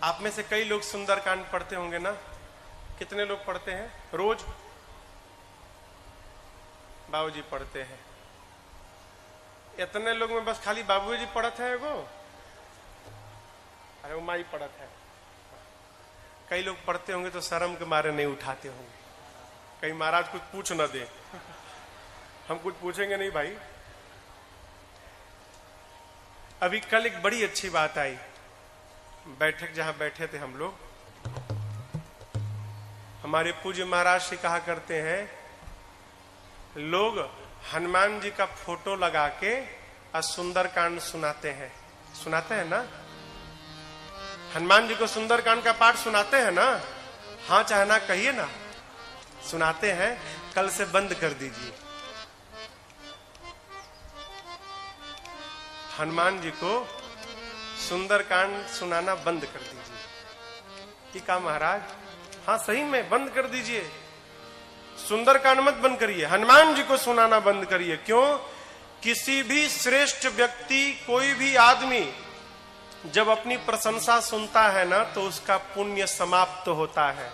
आप में से कई लोग सुंदरकांड पढ़ते होंगे ना? कितने लोग पढ़ते हैं रोज? बाबूजी पढ़ते हैं। इतने लोग में बस खाली बाबूजी पढ़त है वो? अरे वो माई पढ़त है। कई लोग पढ़ते होंगे तो शर्म के मारे नहीं उठाते होंगे, कहीं महाराज कुछ पूछ न दे। हम कुछ पूछेंगे नहीं भाई। अभी कल एक बड़ी अच्छी बात आई, बैठक जहां बैठे थे हम लोग, हमारे पूज्य महाराज श्री कहा करते हैं, लोग हनुमान जी का फोटो लगा के और सुंदरकांड सुनाते हैं। सुनाते हैं ना? हनुमान जी को सुंदरकांड का पाठ सुनाते हैं ना? हाँ चाहे ना कहिए ना, सुनाते हैं। कल से बंद कर दीजिए। हनुमान जी को सुंदरकांड सुनाना बंद कर दीजिए। ठीक है महाराज? हाँ सही में बंद कर दीजिए। सुंदरकांड मत बंद करिए, हनुमान जी को सुनाना बंद करिए। क्यों? किसी भी श्रेष्ठ व्यक्ति, कोई भी आदमी जब अपनी प्रशंसा सुनता है ना तो उसका पुण्य समाप्त होता है।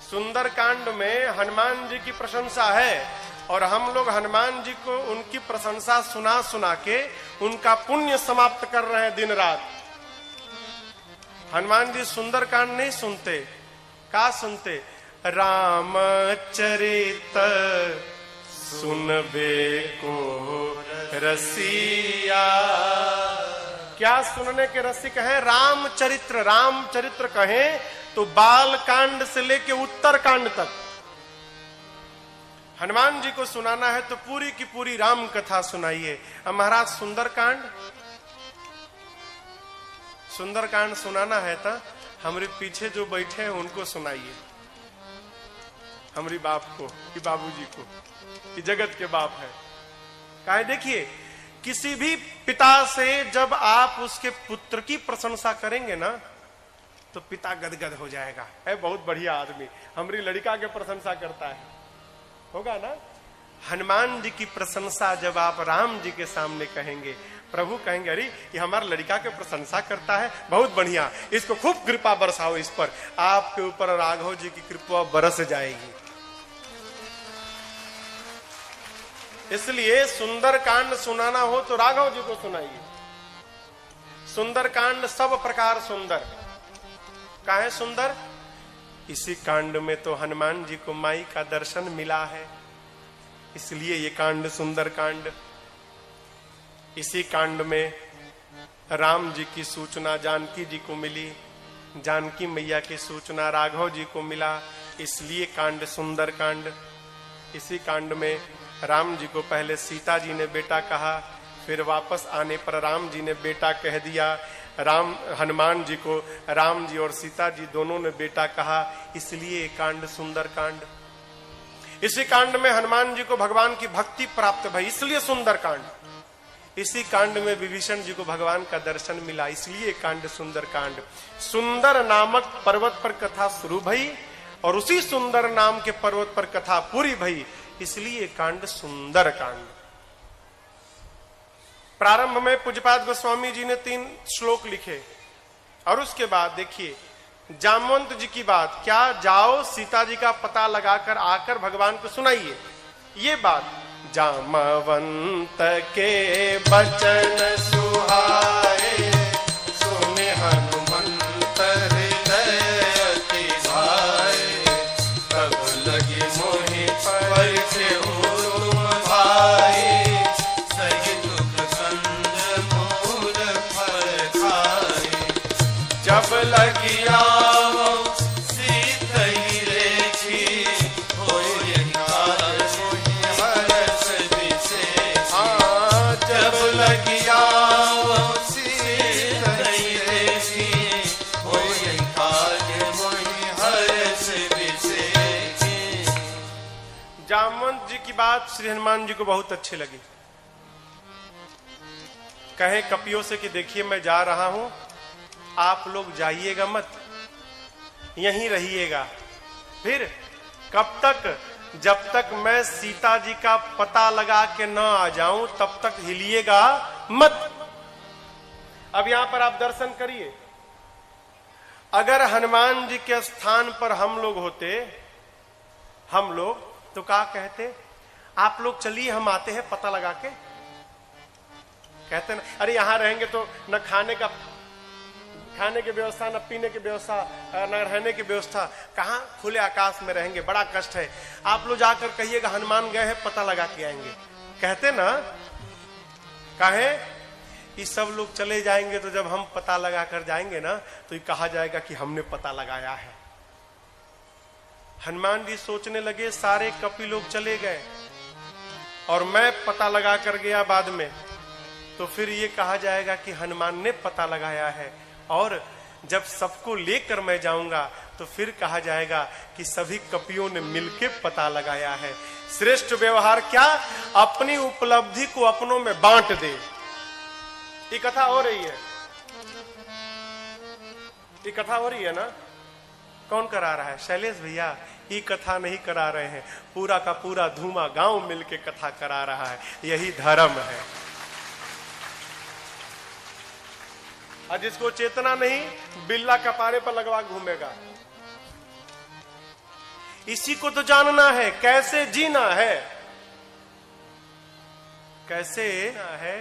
सुंदरकांड में हनुमान जी की प्रशंसा है और हम लोग हनुमान जी को उनकी प्रशंसा सुना सुना के उनका पुण्य समाप्त कर रहे हैं दिन रात। हनुमान जी सुंदरकांड नहीं सुनते, का सुनते? रामचरित सुनबे को रसिया। क्या सुनने के रसिक हैं? रामचरित्र। रामचरित्र कहें तो बाल कांड से लेके उत्तर कांड तक हनुमान जी को सुनाना है तो पूरी की पूरी राम कथा सुनाइए। अब महाराज सुंदरकांड, सुंदरकांड सुनाना है तो हमारे पीछे जो बैठे हैं उनको सुनाइए, हमारी बाप को, कि बाबूजी को, कि जगत के बाप है। काहे? देखिए, किसी भी पिता से जब आप उसके पुत्र की प्रशंसा करेंगे ना तो पिता गदगद हो जाएगा। है बहुत बढ़िया आदमी, हमारी लड़का के प्रशंसा करता है, होगा ना? हनुमान जी की प्रशंसा जब आप राम जी के सामने कहेंगे, प्रभु कहेंगे अरे ये हमारा लड़का के प्रशंसा करता है, बहुत बढ़िया, इसको खूब कृपा बरसाओ इस पर। आपके ऊपर राघव जी की कृपा बरस जाएगी। इसलिए सुंदरकांड सुनाना हो तो राघव जी को सुनाइए। सुंदरकांड सब प्रकार सुंदर। काहे सुंदर? इसी कांड में तो हनुमान जी को माई का दर्शन मिला है, इसलिए ये कांड सुंदर कांड। इसी कांड में राम जी की सूचना जानकी जी को मिली, जानकी मैया की सूचना राघव जी को मिला, इसलिए कांड सुंदर कांड। इसी कांड में राम जी को पहले सीता जी ने बेटा कहा, फिर वापस आने पर राम जी ने बेटा कह दिया। राम हनुमान जी को राम जी और सीता जी दोनों ने बेटा कहा, इसलिए कांड सुंदर कांड। इसी कांड में हनुमान जी को भगवान की भक्ति प्राप्त भई, इसलिए सुंदर कांड। इसी कांड में विभीषण जी को भगवान का दर्शन मिला, इसलिए कांड सुंदर कांड। सुंदर नामक पर्वत पर कथा शुरू भई और उसी सुंदर नाम के पर्वत पर कथा पूरी भई, इसलिए कांड सुंदर कांड। प्रारंभ में पूज्यपाद गोस्वामी जी ने 3 श्लोक लिखे और उसके बाद देखिए जामवंत जी की बात, क्या जाओ सीता जी का पता लगाकर आकर भगवान को सुनाइए। ये बात जामवंत के बचन सुहाए, सुने हनुमंत हृदय अति भाए, तब लगी मोहि परिचय तुम भाई, सही दुख संग मूल फल खाए, जब लगी आओ सीतई रेखी, होय निहाल मोहि हरस विशेष। जब लगी आओ सीतई रेखी, होय निहाल मोहि हरस विशेष। जामवंत जी की बात श्री हनुमान जी को बहुत अच्छी लगी। कहे कपियों से कि देखिए मैं जा रहा हूं, आप लोग जाइएगा मत, यहीं रहिएगा। फिर कब तक? जब तक मैं सीता जी का पता लगा के न आ जाऊं तब तक हिलिएगा मत। अब यहां पर आप दर्शन करिए, अगर हनुमान जी के स्थान पर हम लोग होते, हम लोग तो क्या कहते? आप लोग चलिए हम आते हैं पता लगा के। कहते ना, अरे यहां रहेंगे तो न खाने की व्यवस्था, न पीने की व्यवस्था, न रहने की व्यवस्था, कहां खुले आकाश में रहेंगे, बड़ा कष्ट है। आप लोग जाकर कहिएगा हनुमान गए हैं, पता लगा के आएंगे। कहते ना, कहे ये सब लोग चले जाएंगे तो जब हम पता लगा कर जाएंगे ना तो ये कहा जाएगा कि हमने पता लगाया है। हनुमान जी सोचने लगे सारे कपि लोग चले गए और मैं पता लगा कर गया बाद में, तो फिर ये कहा जाएगा कि हनुमान ने पता लगाया है। और जब सबको लेकर मैं जाऊंगा तो फिर कहा जाएगा कि सभी कपियों ने मिलके पता लगाया है। श्रेष्ठ व्यवहार क्या? अपनी उपलब्धि को अपनों में बांट दे। ये कथा हो रही है, ये कथा हो रही है ना? कौन करा रहा है? शैलेश भैया। ये कथा नहीं करा रहे हैं, पूरा का पूरा धूमा गांव मिलके कथा करा रहा है। यही धर्म है। और जिसको चेतना नहीं, बिल्ला कपारे पर लगवा घूमेगा। इसी को तो जानना है, कैसे जीना है, कैसे है,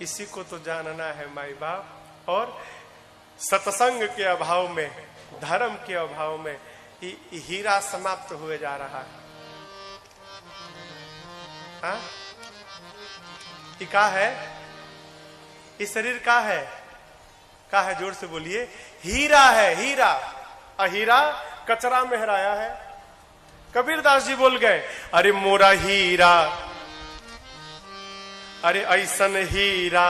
इसी को तो जानना है माई बाप। और सत्संग के अभाव में, धर्म के अभाव में हीरा समाप्त हुए जा रहा है। हाँ? ये का है? इस शरीर का है? का है? जोर से बोलिए। हीरा है, हीरा। हीरा कचरा में हराया है। कबीरदास जी बोल गए, अरे मोरा हीरा, अरे ऐसन हीरा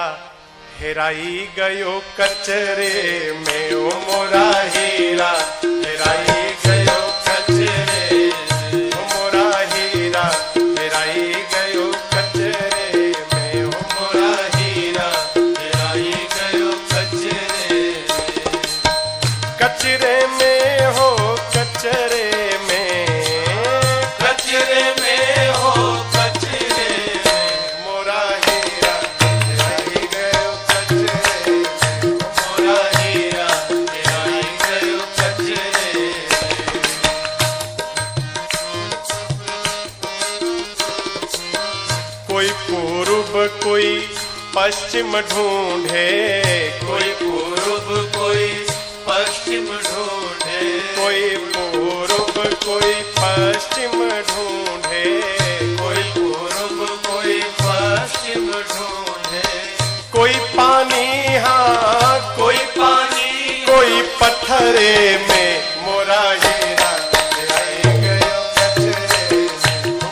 हेराई गयो कचरे में। ओ मोरा हीरा हेराई गयो कचरे, ओ मोरा हीरा हेराई गयो कचरे में। ओ मोरा हीरा हेराई गयो कचरे, कचरे में हो, कचरे में, कचरे में हो, कचरे में। मोरा हीरा हेराई गयो कचरे, मोरा हीरा हेराई गयो कचरे। कोई पूर्व कोई पश्चिम ढूंढे, कोई पूर्व कोई पश्चिम ढूंढे, कोई पूर्व कोई पश्चिम ढूंढे, कोई पूर्व कोई पश्चिम ढूंढे। कोई पानी, हाँ कोई पानी, कोई पत्थरे में। मोरा हीरा हेराई गयो कचरे,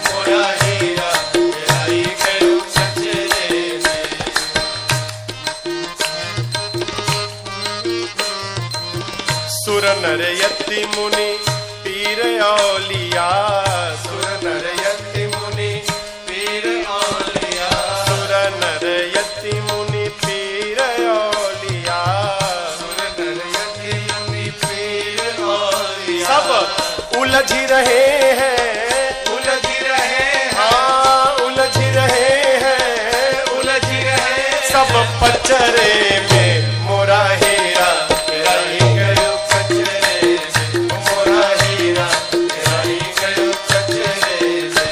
मोरा हीरा हेराई गयो कचरे में। सुर नर यति मुनि पीर औलिया, सुर नर यति मुनि पीर औलिया, सुर नर यति मुनि पीर औलिया, सुर नर यति मुनि पीर औलिया। सब उलझ रहे हैं, उलझ रहे हैं, हाँ उलझ रहे हैं, उलझ रहे सब पचरे में। मोरा हीरा हेराई गयो कचरे से, मोरा हीरा हेराई गयो कचरे से।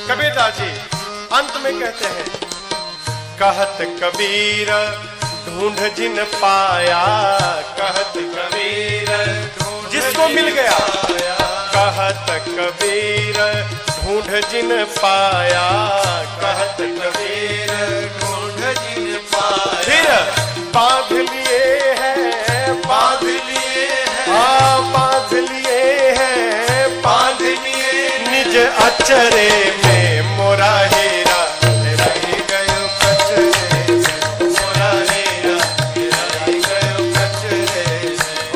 कबीरदास जी अंत में कहते हैं, कहत कबीर ढूंढ जिन पाया, कहत कबीर जिसको मिल गया, कहत कबीर ढूंढ जिन पाया, कहत कबीर ढूंढ जिन पाया। फिर बांध लिए हैं, बांध लिए हैं, हाँ बांध लिए हैं, बांध लिए निज अचरे में। मोरा हीरा हेराई गयो कचरे से, मोरा हीरा हेराई गयो कचरे से,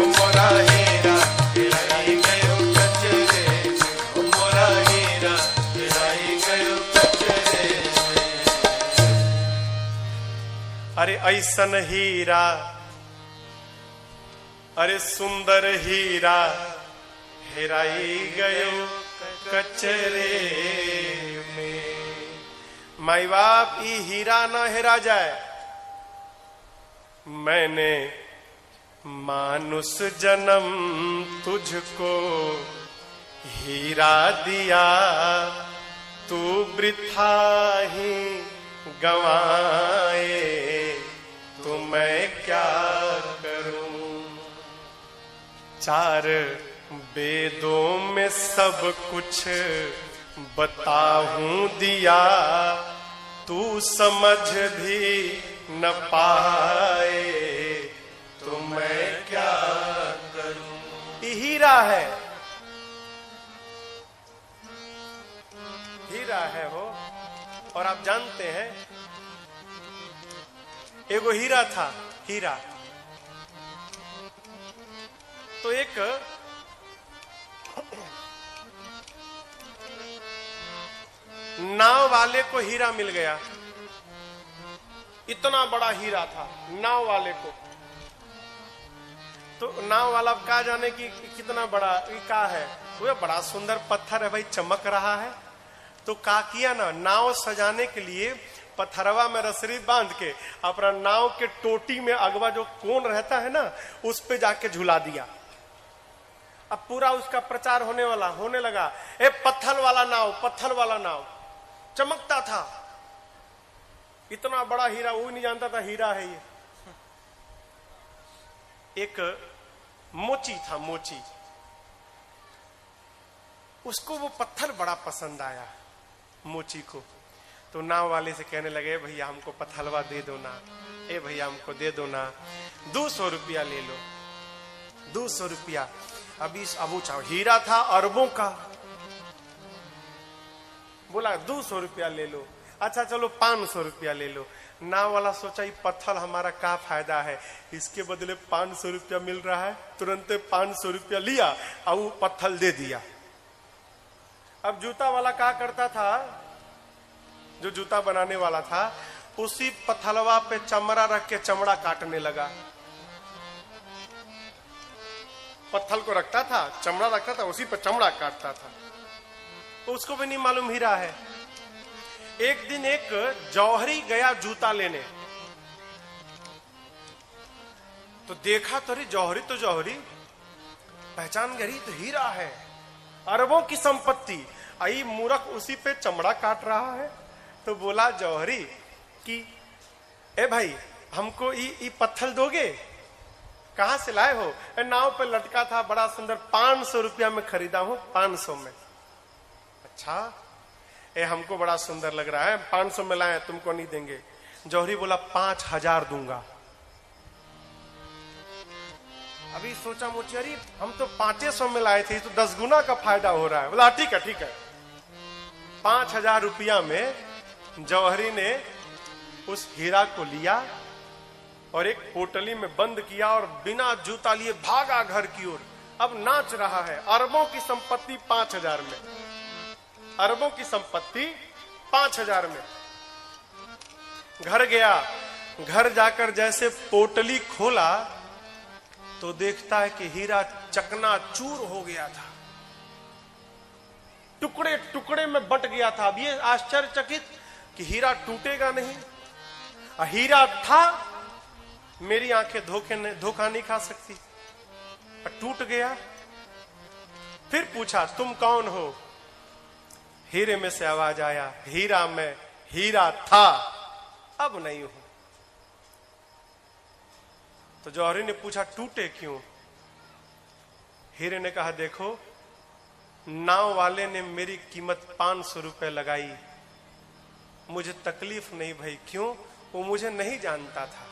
मोरा हीरा हेराई गयो कचरे से, मोरा हीरा हेराई गयो कचरे से। अरे ऐसन हीरा, अरे सुंदर हीरा हेराई गयो कचरे में। माई बाप ई हीरा न हेरा जाए। मैंने मानुष जन्म तुझको हीरा दिया, तू वृथा ही गंवाए, तो मैं क्या करूं। चार वेदों में सब कुछ बताऊं दिया, तू समझ भी न पाए, तो मैं क्या करूं। ये हीरा है, हीरा है वो। और आप जानते हैं एगो हीरा था, हीरा तो एक नाव वाले को हीरा मिल गया। इतना बड़ा हीरा था नाव वाले को। तो नाव वाला क्या जाने कि कितना बड़ा क्या है, वो बड़ा सुंदर पत्थर है भाई, चमक रहा है। तो क्या किया ना, नाव सजाने के लिए पत्थरवा में रसरी बांध के अपना नाव के टोटी में अगवा जो कोन रहता है ना, उस पे जाके झुला दिया। अब पूरा उसका प्रचार होने लगा, ए पत्थर वाला नाव, पत्थर वाला नाव। चमकता था, इतना बड़ा हीरा, वो नहीं जानता था हीरा है ये। एक मोची था, मोची, उसको वो पत्थर बड़ा पसंद आया मोची को। तो नाव वाले से कहने लगे, भैया हमको पत्थलवा दे दो ना, ए भैया हमको दे दो ना, 200 रुपया ले लो, 200 रुपया। अभी अब चाहो, हीरा था अरबों का, बोला 200 रुपया ले लो। अच्छा चलो 500 रुपया ले लो। नाव वाला सोचा ये पत्थर हमारा क्या फायदा है, इसके बदले 500 रुपया मिल रहा है। तुरंत 500 रुपया लिया और वो पत्थर दे दिया। अब जूता वाला क्या करता था, जो जूता बनाने वाला था, उसी पत्थलवा पे चमड़ा रख के चमड़ा काटने लगा। पत्थर को रखता था, चमड़ा रखता था, उसी पे चमड़ा काटता था। उसको भी नहीं मालूम हीरा है। एक दिन एक जौहरी गया जूता लेने, तो देखा तो जौहरी तो जौहरी, पहचान गई तो हीरा है, अरबों की संपत्ति। आई मूर्ख उसी पे चमड़ा काट रहा है। तो बोला जौहरी कि ए भाई हमको ये पत्थर दोगे, कहां से लाए हो? नाव पे लटका था, बड़ा सुंदर, 500 रुपया में खरीदा हूं, 500 में। अच्छा, ए हमको बड़ा सुंदर लग रहा है, 500 में लाए, तुमको नहीं देंगे। जौहरी बोला 5000 दूंगा। अभी सोचा मोचियारी, हम तो 500 में लाए थे, तो 10 गुना का फायदा हो रहा है। बोला ठीक है ठीक है। 5000 रुपया में जौहरी ने उस हीरा को लिया और एक पोटली में बंद किया और बिना जूता लिए भागा घर की ओर। अब नाच रहा है। अरबों की संपत्ति 5000 में, अरबों की संपत्ति 5000 में। घर गया, घर जाकर जैसे पोटली खोला तो देखता है कि हीरा चकनाचूर हो गया था, टुकड़े टुकड़े में बट गया था। अब ये आश्चर्यचकित कि हीरा टूटेगा नहीं, हीरा था, मेरी आंखें धोखा नहीं खा सकती, टूट गया। फिर पूछा तुम कौन हो? हीरे में से आवाज आया, हीरा में, हीरा था, अब नहीं हूं। तो जौहरी ने पूछा टूटे क्यों? हीरे ने कहा देखो, नाव वाले ने मेरी कीमत 500 रुपए लगाई, मुझे तकलीफ नहीं भाई। क्यों? वो मुझे नहीं जानता था।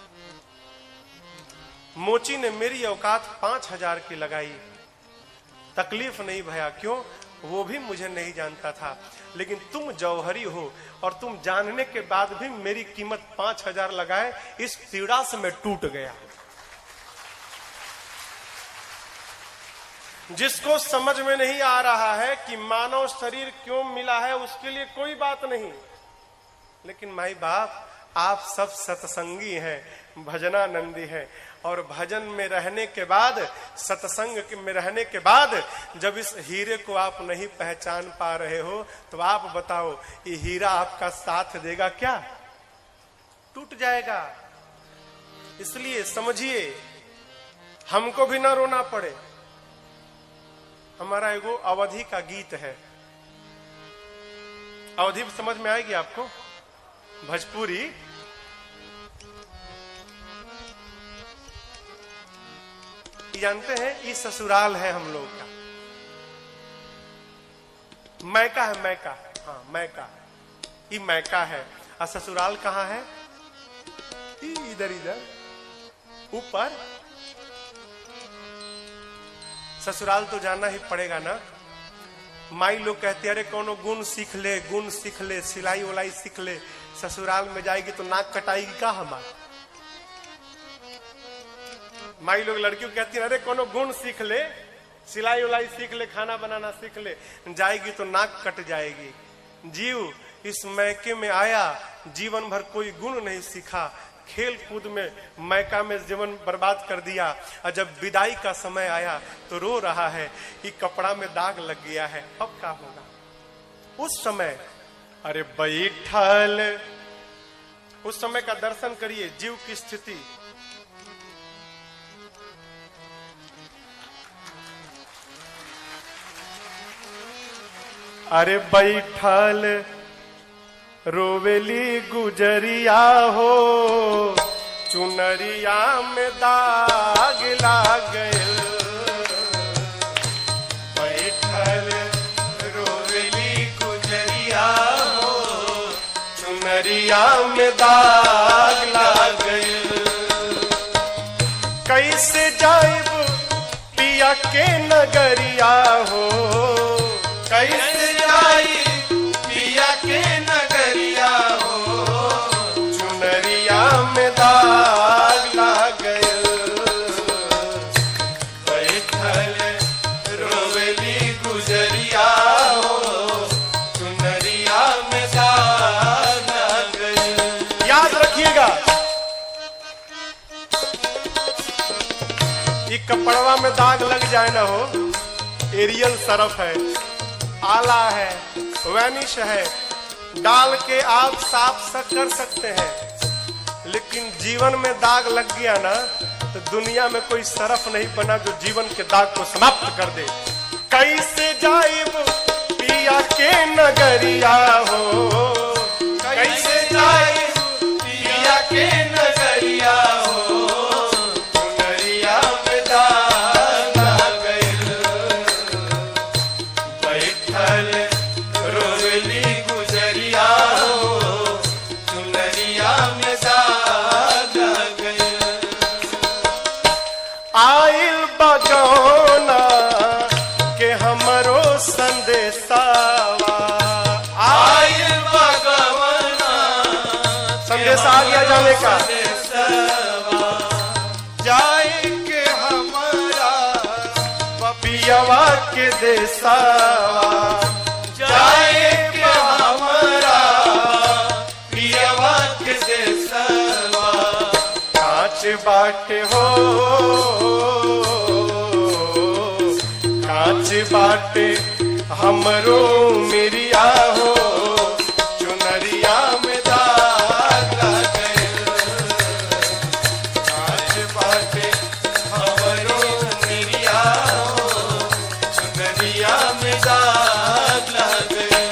मोची ने मेरी औकात 5000 की लगाई, तकलीफ नहीं भया। क्यों? वो भी मुझे नहीं जानता था। लेकिन तुम जौहरी हो और तुम जानने के बाद भी मेरी कीमत 5000 लगाए, इस पीड़ा से मैं टूट गया। जिसको समझ में नहीं आ रहा है कि मानव शरीर क्यों मिला है, उसके लिए कोई बात नहीं। लेकिन माई बाप, आप सब सत्संगी हैं, भजनानंदी हैं, और भजन में रहने के बाद, सत्संग में रहने के बाद जब इस हीरे को आप नहीं पहचान पा रहे हो तो आप बताओ ये हीरा आपका साथ देगा क्या? टूट जाएगा। इसलिए समझिए, हमको भी ना रोना पड़े। हमारा एगो अवधि का गीत है, अवधि समझ में आएगी आपको, भोजपुरी। जानते हैं ये ससुराल है हम लोग का, मैका है, मैका, हाँ मैका, ये मैका है। और ससुराल कहाँ है? इधर इधर ऊपर। ससुराल तो जाना ही पड़ेगा ना। माई लोग कहते हैं अरे कोनो गुण सीख ले, गुण सीख ले, सिलाई उलाई सीख ले। ससुराल में जाएगी तो नाक कटाएगी का हमारा? माई लोग लड़कियों कहती है अरे कोनो गुण सीख ले, सिलाई उलाई सीख ले, खाना बनाना सीख ले। जाएगी तो नाक कट जाएगी। जीव इस मैके में आया, जीवन भर कोई गुण नहीं सीखा, खेल कूद में मैका में जीवन बर्बाद कर दिया। और जब विदाई का समय आया तो रो रहा है कि कपड़ा में दाग लग गया है, अब क्या होगा? उस समय अरे बैठल, उस समय का दर्शन करिए, जीव की स्थिति। अरे बैठल रोवेली गुजरिया हो, चुनरिया में दाग लाग गयल। बैठल रोवेली गुजरिया हो, चुनरिया में दाग लाग गयल। कैसे जाइब पिया के नगरिया हो, कैसे जाइब पिया के नगरिया हो, चुनरिया में दाग लाग गयल। बैठल रोवेली गुजरिया हो, चुनरिया में दाग लाग गयल। याद रखिएगा, ये कपड़वा में दाग लग जाए ना हो, एरियल सरफ है, आला है, वैनिश है, डाल के आप साफ कर सकते हैं। लेकिन जीवन में दाग लग गया ना तो दुनिया में कोई सरफ नहीं बना जो जीवन के दाग को समाप्त कर दे। कैसे जाइब पिया के नगरिया हो, कैसे जाइब पिया के नगरिया हो, चुनरिया में दाग लग गयल। बैठल रोवेली गुजरिया हो, चुनरिया में दाग लग गयल। आइल बगौना के हमरो संदेशावा, आइल बगौना संदेश आ गया जाने का, जाए के हमारा पियवा के देसावा, जाए के हमारा पियवा के देसावा। कांच बाटे हो, कांच बाटे हमरो मिरिया हो, चुनरिया में दाग लग गयल। कांच बाटे हमरो मिरिया हो, चुनरिया में दाग लग गयल।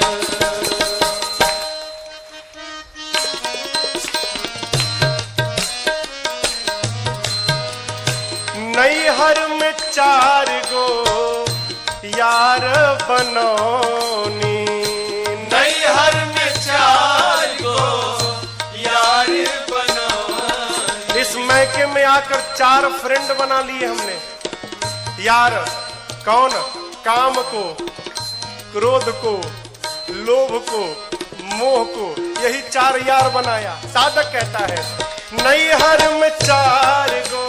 नैहर में 4 गो यार बनौनी, नैहर में 4 गो यार बनौनी। इस मैके में आकर 4 फ्रेंड बना लिए हमने। यार कौन? काम को, क्रोध को, लोभ को, मोह को, यही 4 यार बनाया। साधक कहता है नैहर में 4 गो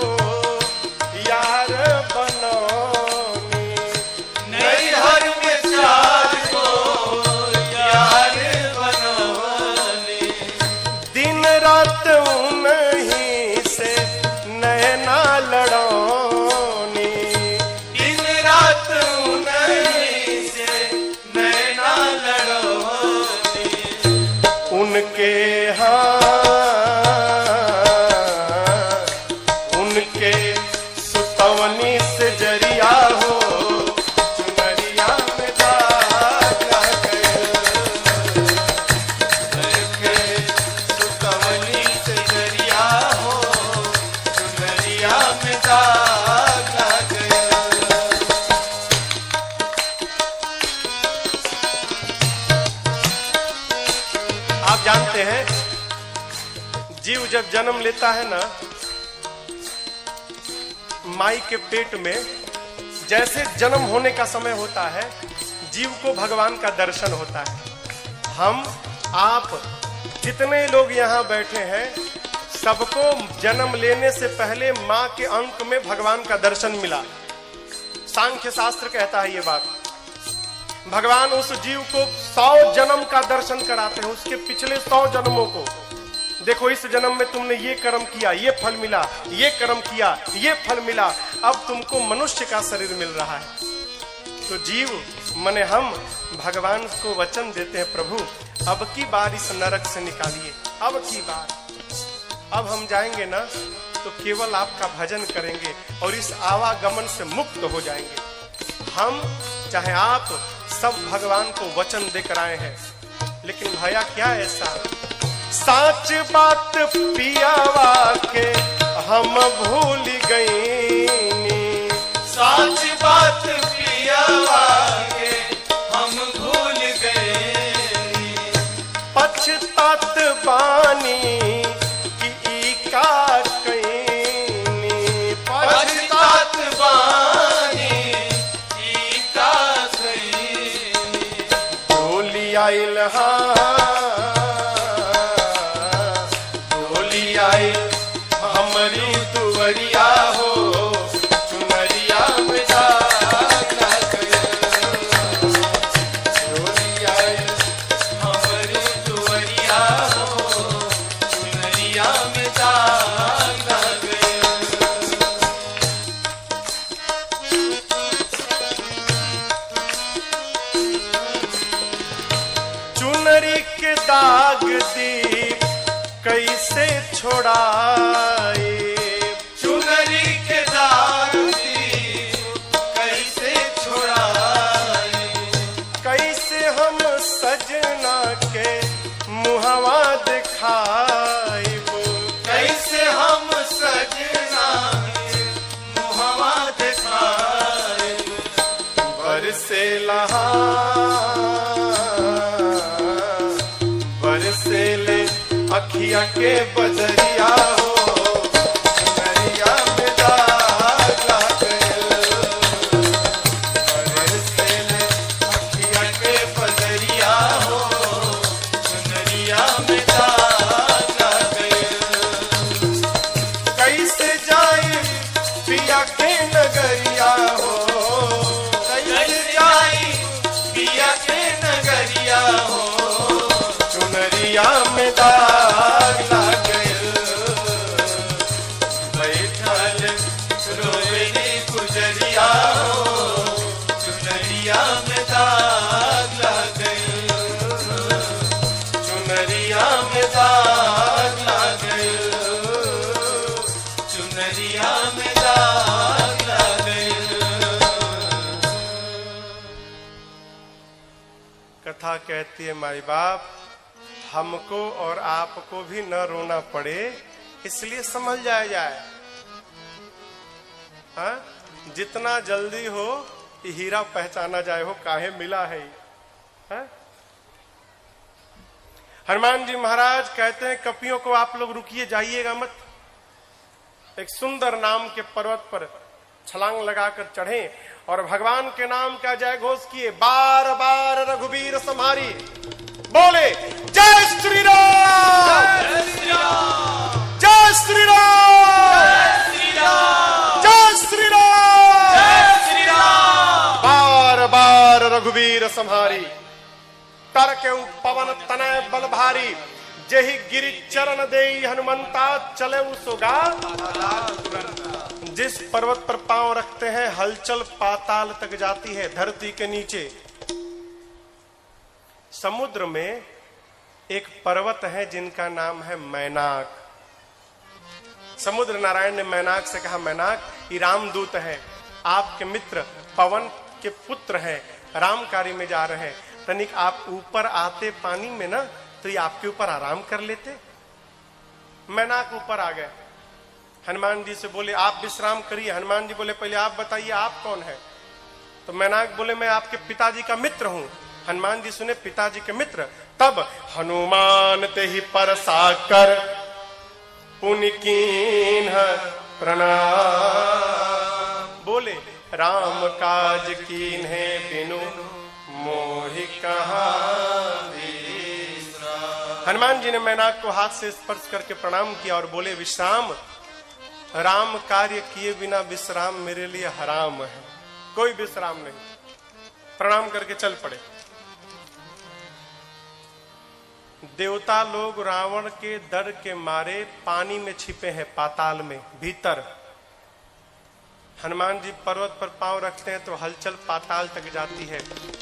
यार बनौनी, नैहर में 4 गो यार बनौनी। दिन रात उन्हीं से नैना आप जानते हैं जीव जब जन्म लेता है ना, माई के पेट में, जैसे जन्म होने का समय होता है, जीव को भगवान का दर्शन होता है। हम आप जितने लोग यहाँ बैठे हैं, सबको जन्म लेने से पहले माँ के अंक में भगवान का दर्शन मिला। सांख्य शास्त्र कहता है ये बात। भगवान उस जीव को 100 जन्म का दर्शन कराते हैं, उसके पिछले 100 जन्मों को। देखो इस जन्म में तुमने ये कर्म किया, ये फल मिला, ये कर्म किया, ये फल मिला, अब तुमको मनुष्य का शरीर मिल रहा है। तो जीव मने हम भगवान को वचन देते हैं, प्रभु अब की बार इस नरक से निकालिए, अब की बार। अब हम जाएंगे ना तो केवल आपका भजन करेंगे और इस आवागमन से मुक्त हो जाएंगे। हम चाहे आप सब भगवान को वचन देकर आए हैं, लेकिन भैया क्या ऐसा साच बात पियावा के हम भूल गई, साच बात पियावा के हम भूल गए, पछतात बानी कि ई का कईनी, पछतात बानी ई का कईनी, डोली आइल हमरी दुवरिया हो, चुनरिया में दाग लग गया, डोली आए हमरी दुवरिया हो, चुनरिया में दाग लग गया। चुनरी के दाग दीप कैसे छोड़ाए, चुनरी के दाग दीप कैसे छोड़ाए, कैसे हम सजना के मुहवा दिखाइब, कैसे हम सजना के मुहवा दिखाए, बरसे लहा बरसे ले अखिया के बदरिया हो, चुनरिया में दाग लग गइल, बरसे ले अखिया के बदरिया हो, चुनरिया में दाग लग गइल, कैसे जाए पिया के नगरिया हो, कैसे जाई पिया के नगरिया हो, चुनरिया में दाग लग गइल, बैठल रोवेली गुजरिया हो, चुनरिया में दाग लग गइल, चुनरिया में दाग लग गइल, चुनरिया में दाग लग गइल। कथा कहती है माई बाप हमको और आपको भी न रोना पड़े, इसलिए समझ जाए। हाँ? जितना जल्दी हो हीरा पहचाना जाए हो काहे मिला है। हाँ? हनुमान जी महाराज कहते हैं कपियों को आप लोग रुकिए, जाइएगा मत। एक सुंदर नाम के पर्वत पर छलांग लगाकर चढ़े और भगवान के नाम का जय घोष किए, बार बार रघुवीर संहारी, बोले जय श्री राम, जय श्री राम, जय श्री राम, जय श्री राम, जय श्री राम, जय श्री राम, बार बार रघुवीर संहारी, तर के पवन तनय बल भारी, जेहि गिरि चरण देई हनुमंता, चले उसोगा। जिस पर्वत पर पांव रखते हैं हलचल पाताल तक जाती है, धरती के नीचे। समुद्र में एक पर्वत है जिनका नाम है मैनाक। समुद्र नारायण ने मैनाक से कहा, मैनाक ये रामदूत है, आपके मित्र पवन के पुत्र हैं, रामकारी में जा रहे हैं, तनिक आप ऊपर आते पानी में ना तो ये आपके ऊपर आराम कर लेते। मैनाक ऊपर आ गए, हनुमान जी से बोले आप विश्राम करिए। हनुमान जी बोले पहले आप बताइए आप कौन है। तो मैनाक बोले मैं आपके पिताजी का मित्र हूं। हनुमान जी सुने पिताजी के मित्र, तब हनुमान ते ही परसाकर पुनि कीन्ह प्रणाम। बोले राम काज कीन्हे बिनु मोहि कहाँ विश्राम। हनुमान जी ने मैनाक को हाथ से स्पर्श करके प्रणाम किया और बोले विश्राम, राम कार्य किए बिना विश्राम मेरे लिए हराम है, कोई विश्राम नहीं। प्रणाम करके चल पड़े। देवता लोग रावण के डर के मारे पानी में छिपे हैं, पाताल में भीतर। हनुमान जी पर्वत पर पांव रखते हैं तो हलचल पाताल तक जाती है,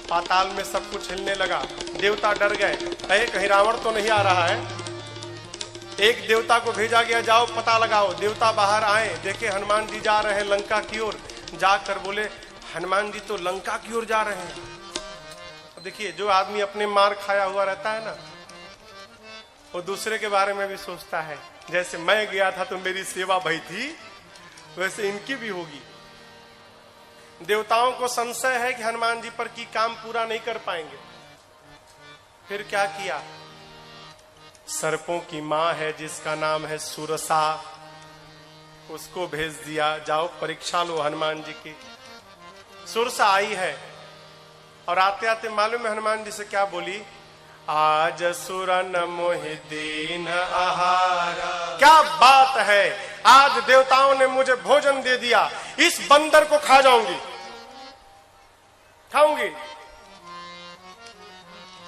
पाताल में सब कुछ हिलने लगा। देवता डर गए, अरे कहीं रावण तो नहीं आ रहा है। एक देवता को भेजा गया, जाओ पता लगाओ। देवता बाहर आए, देखे हनुमान जी जा रहे हैं लंका की ओर। जाकर बोले हनुमान जी तो लंका की ओर जा रहे हैं। देखिए जो आदमी अपने मार खाया हुआ रहता है ना, वो दूसरे के बारे में भी सोचता है। जैसे मैं गया था तो मेरी सेवा भई थी, वैसे इनकी भी होगी। देवताओं को संशय है कि हनुमान जी पर की काम पूरा नहीं कर पाएंगे। फिर क्या किया, सर्पों की मां है जिसका नाम है सुरसा, उसको भेज दिया, जाओ परीक्षा लो हनुमान जी की। सुरसा आई है और आते आते मालूम है हनुमान जी से क्या बोली, आज सुरन मोहि दीन आहारा। क्या बात है, आज देवताओं ने मुझे भोजन दे दिया, इस बंदर को खा जाऊंगी, खाऊंगी।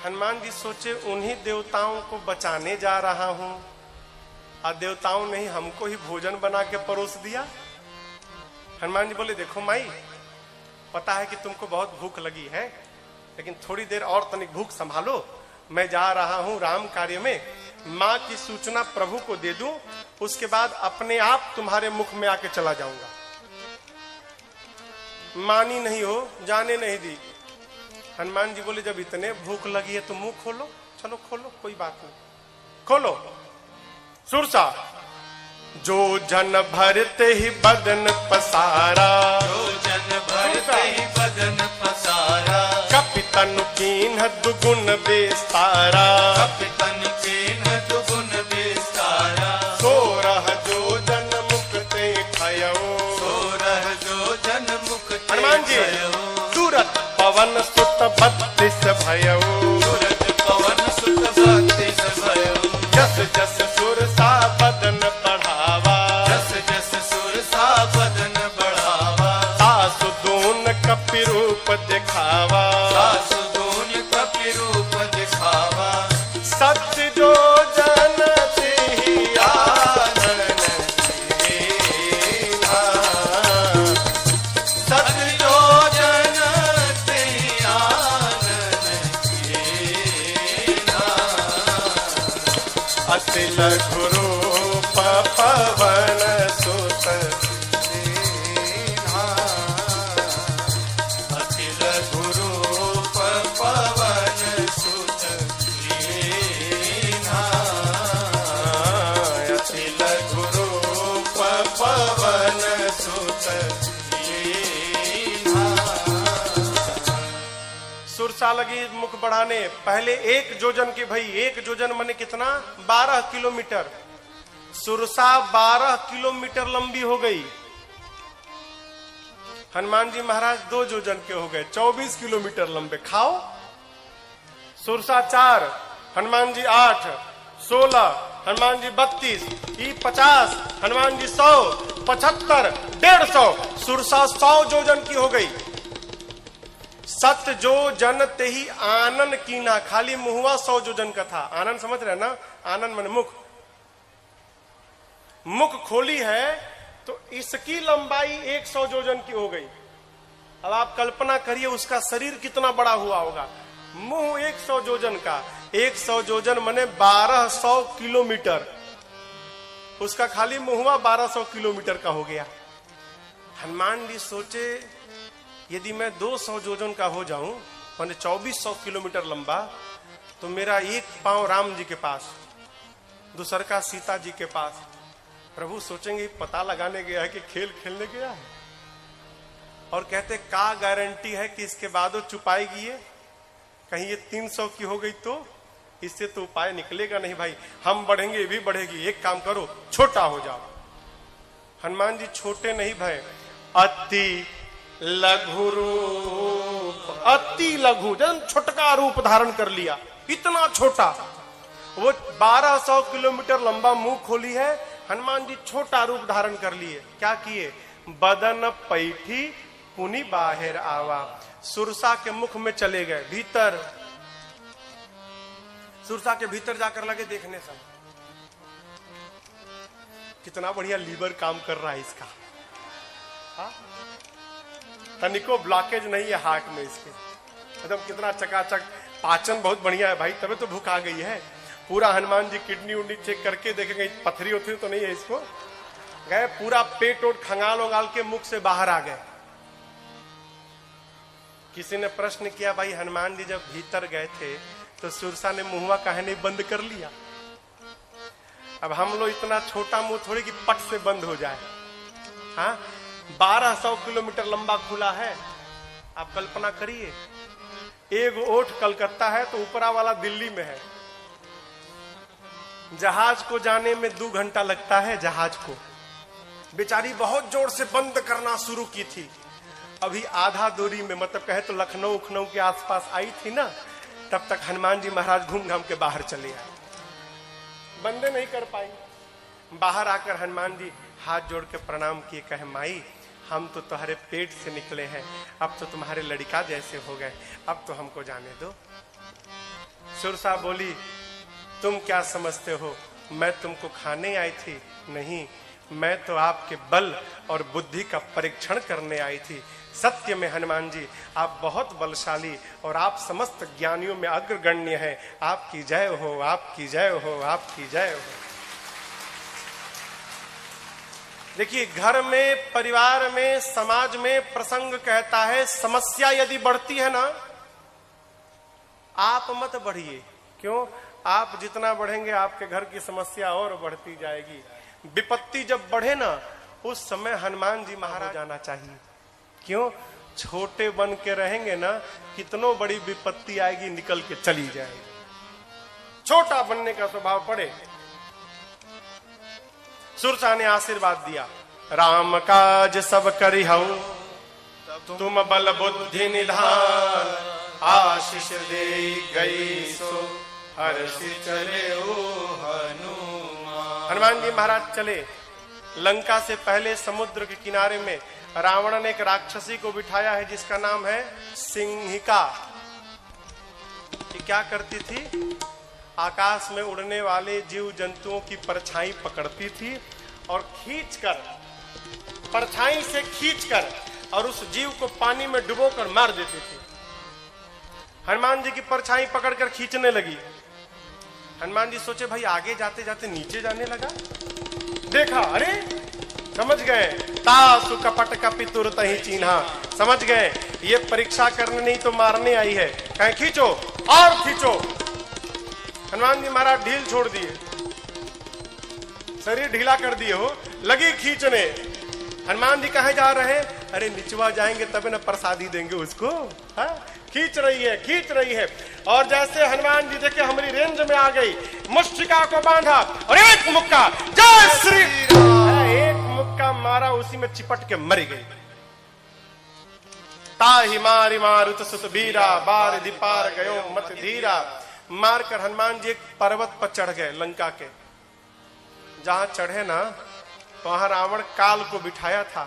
हनुमान जी सोचे उन्हीं देवताओं को बचाने जा रहा हूं, और देवताओं ने ही हमको ही भोजन बना के परोस दिया। हनुमान जी बोले देखो माई, पता है कि तुमको बहुत भूख लगी है, लेकिन थोड़ी देर और तनिक भूख संभालो। मैं जा रहा हूं राम कार्य में, मां की सूचना प्रभु को दे दूं, उसके बाद अपने आप तुम्हारे मुख में आके चला जाऊंगा। मानी नहीं हो, जाने नहीं दी। हनुमान जी बोले जब इतने भूख लगी है तो मुंह खोलो, चलो खोलो, कोई बात नहीं, खोलो। सुरसा, जो जन भरते ही बदन पसारा, जो जन भरते ही बदन पसारा, कपितन कीन्ह दुगुन विस्तारा, कपितन कीन्ह दुगुन विस्तारा, सोरह जो जन मुक्ते खयो, सोरह जो जन मुक्ते हनुमान जी सूरत पवन सुत 32 भयो, सूरत पवन सुत 32 भयो, जस जस सुरसा बदन बढ़ावा, जस जस सुरसा बदन बढ़ावा, सासु दून कपि रूप दिखावा, सासु दून कपि रूप दिखावा, सत्य जो जन तेहि आनन दीन्हा, सत्य जो जन तेहि आनन दीन्हा, अति लघु रूप पवन सुत दीन्हा, अति लघु रूप पवन सुत दीन्हा, अति लघु रूप पवन सुत दीन्हा। सुरसा लगी मुख बढ़ाने। पहले 1 जोजन की भई, 1 जोजन माने कितना, 12 किलोमीटर। सुरसा 12 किलोमीटर लंबी हो गई। हनुमान जी महाराज 2 जोजन के हो गए, 24 किलोमीटर लंबे। खाओ। सुरसा 4, हनुमान जी 8, 16, हनुमान जी 32, ई 50, हनुमान जी 100, 75, 150। सुरसा 100 जोजन की हो गई। सत जो जन तेहि आनन कीना, खाली मुहुआ 100 जोजन का था। आनन समझ रहे ना, आनन मन मुख, मुख खोली है तो इसकी लंबाई 100 जोजन की हो गई। अब आप कल्पना करिए उसका शरीर कितना बड़ा हुआ होगा। मुंह 100 जोजन का, 100 जोजन माने 1200 किलोमीटर, उसका खाली मुहुआ 1200 किलोमीटर का हो गया। हनुमान जी सोचे यदि मैं 200 जोजन का हो जाऊं, माने 2400 किलोमीटर लंबा, तो मेरा एक पांव राम जी के पास, दूसर का सीता जी के पास। प्रभु सोचेंगे पता लगाने गया है कि खेल खेलने गया है, और कहते का गारंटी है कि इसके बाद वो चुपाएगी ये, कहीं ये 300 की हो गई तो इससे तो उपाय निकलेगा नहीं भाई, हम बढ़ेंगे ये भी बढ़ेगी, एक काम करो छोटा हो जाओ। हनुमान जी छोटे नहीं भय, अति लघु रूप, अति लघु, जन छोटका रूप धारण कर लिया, इतना छोटा। वो 1200 किलोमीटर लंबा मुंह खोली है, हनुमान जी छोटा रूप धारण कर लिए। क्या किए? बदन पैठी पुनि बाहर आवा, सुरसा के मुख में चले गए, भीतर, सुरसा के भीतर जाकर लगे देखने सब। कितना बढ़िया लीवर काम कर रहा है इसका, तनिको ब्लॉकेज नहीं है हार्ट में इसके, एकदम कितना चकाचक, पाचन बहुत बढ़िया है भाई, तभी तो भूख आ गई है। पूरा हनुमान जी किडनी उडनी चेक करके देखेंगे पथरी उथरी तो नहीं है इसको, गए पूरा पेट ओट खंगाल उंगाल के मुख से बाहर आ गए। किसी ने प्रश्न किया, भाई हनुमान जी जब भीतर गए थे तो सुरसा ने मुंहवा काहे नहीं बंद कर लिया? अब हम लोग इतना छोटा मुंह थोड़ी कि पट से बंद हो जाए। हाँ, 1200 किलोमीटर लंबा खुला है, आप कल्पना करिए, एक ओठ कलकत्ता है तो ऊपरा वाला दिल्ली में है। जहाज को जाने में 2 घंटा लगता है, जहाज को बेचारी बहुत जोर से बंद करना शुरू की थी, अभी आधा दूरी में, मतलब कहे तो लखनऊ उखनऊ के आसपास आई थी ना, तब तक हनुमान जी महाराज घूम घाम के बाहर चले आए, बंदे नहीं कर पाई। बाहर आकर हनुमान जी हाथ जोड़ के प्रणाम किए, कहे माई हम तो तुम्हारे पेट से निकले हैं, अब तो तुम्हारे लड़का जैसे हो गए, अब तो हमको जाने दो। सुरसा बोली, तुम क्या समझते हो, मैं तुमको खाने आई थी? नहीं, मैं तो आपके बल और बुद्धि का परीक्षण करने आई थी। सत्य में हनुमान जी आप बहुत बलशाली और आप समस्त ज्ञानियों में अग्रगण्य हैं। आपकी जय हो, आपकी जय हो, आपकी जय हो। देखिए, घर में, परिवार में, समाज में प्रसंग कहता है, समस्या यदि बढ़ती है ना, आप मत बढ़िए। क्यों? आप जितना बढ़ेंगे आपके घर की समस्या और बढ़ती जाएगी। विपत्ति जब बढ़े ना, उस समय हनुमान जी महाराज जाना चाहिए। क्यों? छोटे बन के रहेंगे ना, कितनों बड़ी विपत्ति आएगी निकल के चली जाएगी। छोटा बनने का स्वभाव पड़े। सुरसा ने आशीर्वाद दिया, राम काज सब करिहउँ, तुम बल बुद्धि निधान, आशीष दे गई सो हर्षि चले ओ हनुमान। हनुमान जी महाराज चले। लंका से पहले समुद्र के किनारे में रावण ने एक राक्षसी को बिठाया है जिसका नाम है सिंहिका। ये क्या करती थी? आकाश में उड़ने वाले जीव जंतुओं की परछाई पकड़ती थी और खींचकर, परछाई से खींचकर और उस जीव को पानी में डुबोकर मार देती थी। हनुमान जी की परछाई पकड़कर खींचने लगी। हनुमान जी सोचे भाई आगे जाते जाते नीचे जाने लगा, देखा, अरे समझ गए, तासु कपट कपि तुरत ही चिन्हा, समझ गए ये परीक्षा करने नहीं तो मारने आई है। कहीं खींचो और खींचो। हनुमान जी महाराज ढील छोड़ दिए, शरीर ढीला कर दिए हो, लगी खींचने। हनुमान जी कहाँ जा रहे हैं? अरे निचवा जाएंगे तब न प्रसादी देंगे उसको। हाँ? खींच रही है, खींच रही है। और जैसे हनुमान जी देखे हमारी रेंज में आ गई, मुष्टिका को बांधा और एक मुक्का, जय श्री, एक मुक्का मारा, उसी में चिपट के मरी गई। ताहि मारि मारुत सुत बीरा, बार दीपार गयो मत धीरा। मारकर हनुमान जी एक पर्वत पर चढ़ गए लंका के। जहां चढ़े ना, वहां रावण काल को बिठाया था,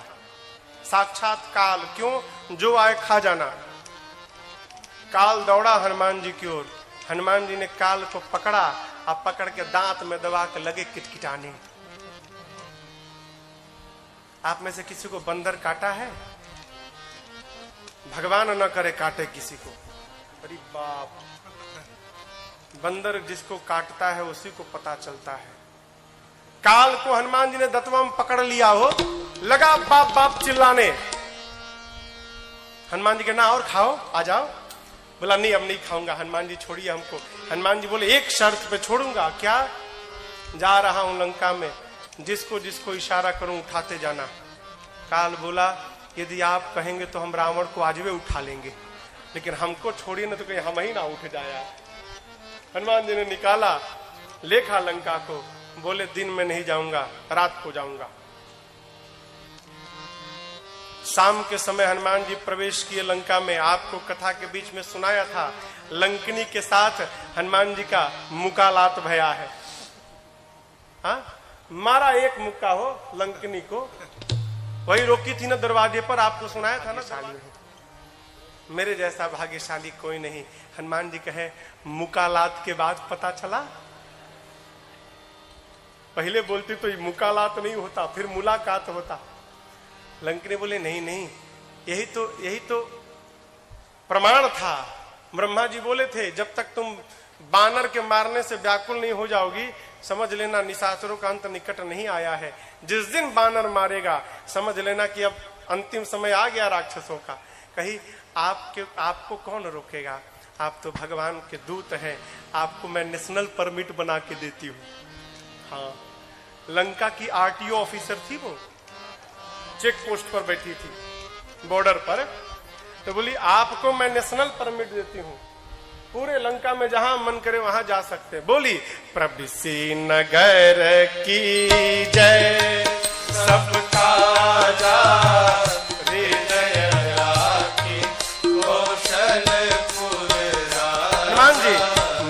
साक्षात काल। क्यों? जो आए खा जाना। काल दौड़ा हनुमान जी की ओर। हनुमान जी ने काल को पकड़ा और पकड़ के दांत में दबा के लगे किटकिटाने। आप में से किसी को बंदर काटा है? भगवान न करे काटे किसी को। अरे बाप, बंदर जिसको काटता है उसी को पता चलता है। काल को हनुमान जी ने दतवा में पकड़ लिया हो, लगा बाप बाप चिल्लाने। हनुमान जी के ना और खाओ, आ जाओ। बोला नहीं अब नहीं खाऊंगा। हनुमान जी छोड़िए हमको। हनुमान जी बोले एक शर्त पे छोड़ूंगा। क्या? जा रहा हूं लंका में, जिसको जिसको इशारा करूं उठाते जाना। काल बोला यदि आप कहेंगे तो हम रावण को आज भी उठा लेंगे, लेकिन हमको छोड़िए ना तो कहीं हम ही ना उठ जाया। हनुमान जी ने निकाला, लेखा लंका को, बोले दिन में नहीं जाऊंगा, रात को जाऊंगा। शाम के समय हनुमान जी प्रवेश किए लंका में। आपको कथा के बीच में सुनाया था, लंकनी के साथ हनुमान जी का मुकालात भया है। हाँ, मारा एक मुक्का हो लंकनी को, वही रोकी थी ना दरवाजे पर, आपको सुनाया था ना। मेरे जैसा भाग्यशाली कोई नहीं। हनुमान जी कहे मुकालात के बाद पता चला, पहले बोलती तो मुकालात नहीं होता, फिर मुलाकात होता। लंकनी बोले नहीं नहीं, यही तो प्रमाण था। ब्रह्मा जी बोले थे जब तक तुम बानर के मारने से व्याकुल नहीं हो जाओगी, समझ लेना निशाचरों का अंत निकट नहीं आया है। जिस दिन बानर मारेगा समझ लेना कि अब अंतिम समय आ गया राक्षसों का। कही आपको कौन रोकेगा, आप तो भगवान के दूत हैं, आपको मैं नेशनल परमिट बना के देती हूँ। हाँ, लंका की आरटीओ ऑफिसर थी वो, चेक पोस्ट पर बैठी थी बॉर्डर पर, तो बोली आपको मैं नेशनल परमिट देती हूँ, पूरे लंका में जहां मन करे वहां जा सकते। बोली प्रभृषि नगर की जय, सबका जा हृदय राखी कौशलपुर राजा। हनुमान जी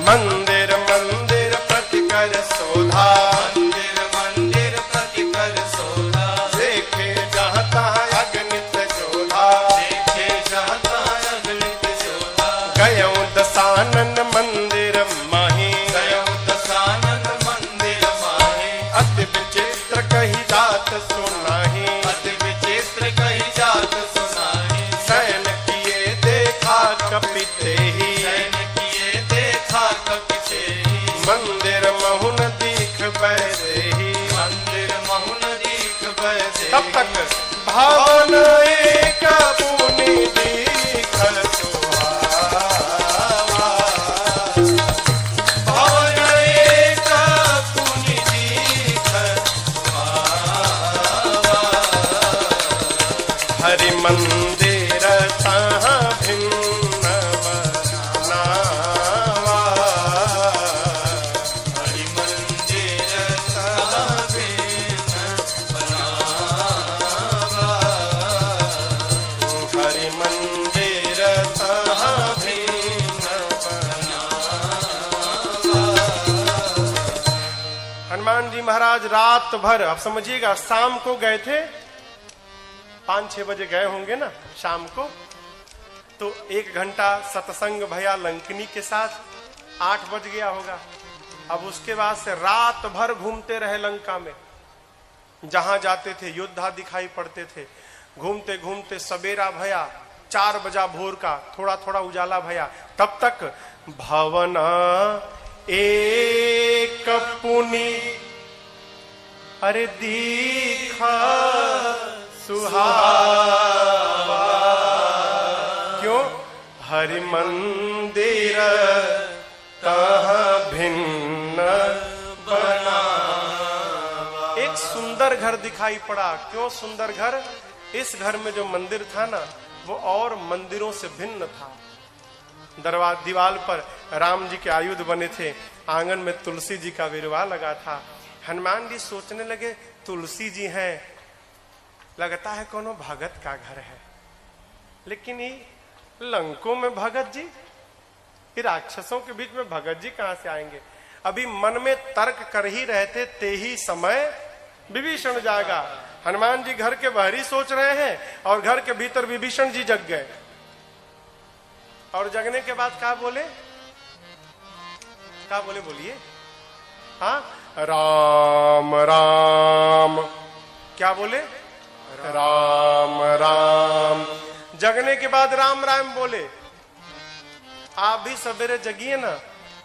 मंदिर मंदिर प्रति कर शोधा, मंदिर मंदिर प्रति कर शोधा, देखे जहाँ तहाँ अगणित जोधा, देखे जहाँ तहाँ अगणित जोधा। गयो दशानन मंदिर माही, गयो दशानन मंदिर माही, अति विचित्र कही जात सुनाही, अति विचित्र कही जात सुनाही। शयन किए देखा कपिते ही, शयन किए देखा कपिते ही, मंदिर महुन दीख बैरे ही, मंदिर महुन दीख बैरे। तब तक भावन एक पुनि दीख सुहावा, भावन एक पुनि दीख सुहावा। हरि मंदिर तहाँ भिन्न बनावा, हरि मंदिर तहाँ भिन्न बनावा, हरि मंदिर तहाँ भिन्न बनावा। हनुमान जी महाराज रात भर, अब समझिएगा, शाम को गए थे, 5-6 बजे गए होंगे ना शाम को, तो 1 घंटा सत्संग भया लंकनी के साथ, 8 बज गया होगा। अब उसके बाद से रात भर घूमते रहे लंका में, जहां जाते थे योद्धा दिखाई पड़ते थे। घूमते घूमते सवेरा भया, 4 बजा भोर का, थोड़ा थोड़ा उजाला भया। तब तक भवना एक पुनि अरे दीखा सुहावा। क्यों? हरि मंदिर तहाँ भिन्न बनावा। एक सुंदर घर दिखाई पड़ा। क्यों सुंदर घर? इस घर में जो मंदिर था ना, वो और मंदिरों से भिन्न था। दीवाल पर राम जी के आयुध बने थे, आंगन में तुलसी जी का विरवा लगा था। हनुमान जी सोचने लगे, तुलसी जी हैं, लगता है कोनो भगत का घर है, लेकिन ये लंकों में भगत जी, ये राक्षसों के बीच में भगत जी कहां से आएंगे? अभी मन में तर्क कर ही रहे थे, ते ही समय विभीषण जागा। हनुमान जी घर के बाहर ही सोच रहे हैं और घर के भीतर विभीषण जी जग गए। और जगने के बाद क्या बोले? क्या बोले? बोलिए। हाँ, राम राम। क्या बोले? राम राम। जगने के बाद राम राम बोले। आप भी सवेरे जगिए ना,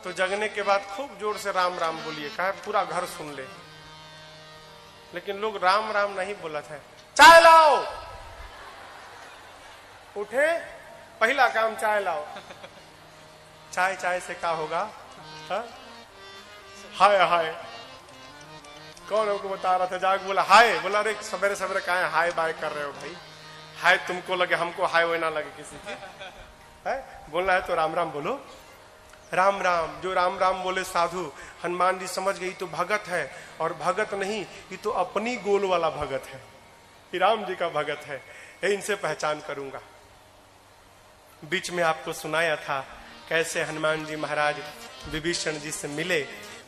तो जगने के बाद खूब जोर से राम राम बोलिए, कहा पूरा घर सुन ले। लेकिन लोग राम राम नहीं बोला था। चाय लाओ। उठे, पहला काम चाय लाओ। चाय चाय से क्या होगा? हा? हाय हाय। कौन हमको बता रहा था? जाग बोला हाय। बोला अरे सवेरे सवेरे कहा हाय बाय कर रहे हो भाई? हाय तुमको लगे, हमको हाय वो ना लगे किसी की है। बोलना है तो राम राम बोलो। राम राम। जो राम राम बोले साधु, हनुमान जी समझ गई तो भगत है, और भगत नहीं, ये तो अपनी गोल वाला भगत है, ये राम जी का भगत है, ये इनसे पहचान करूंगा। बीच में आपको सुनाया था कैसे हनुमान जी महाराज विभीषण जी से मिले।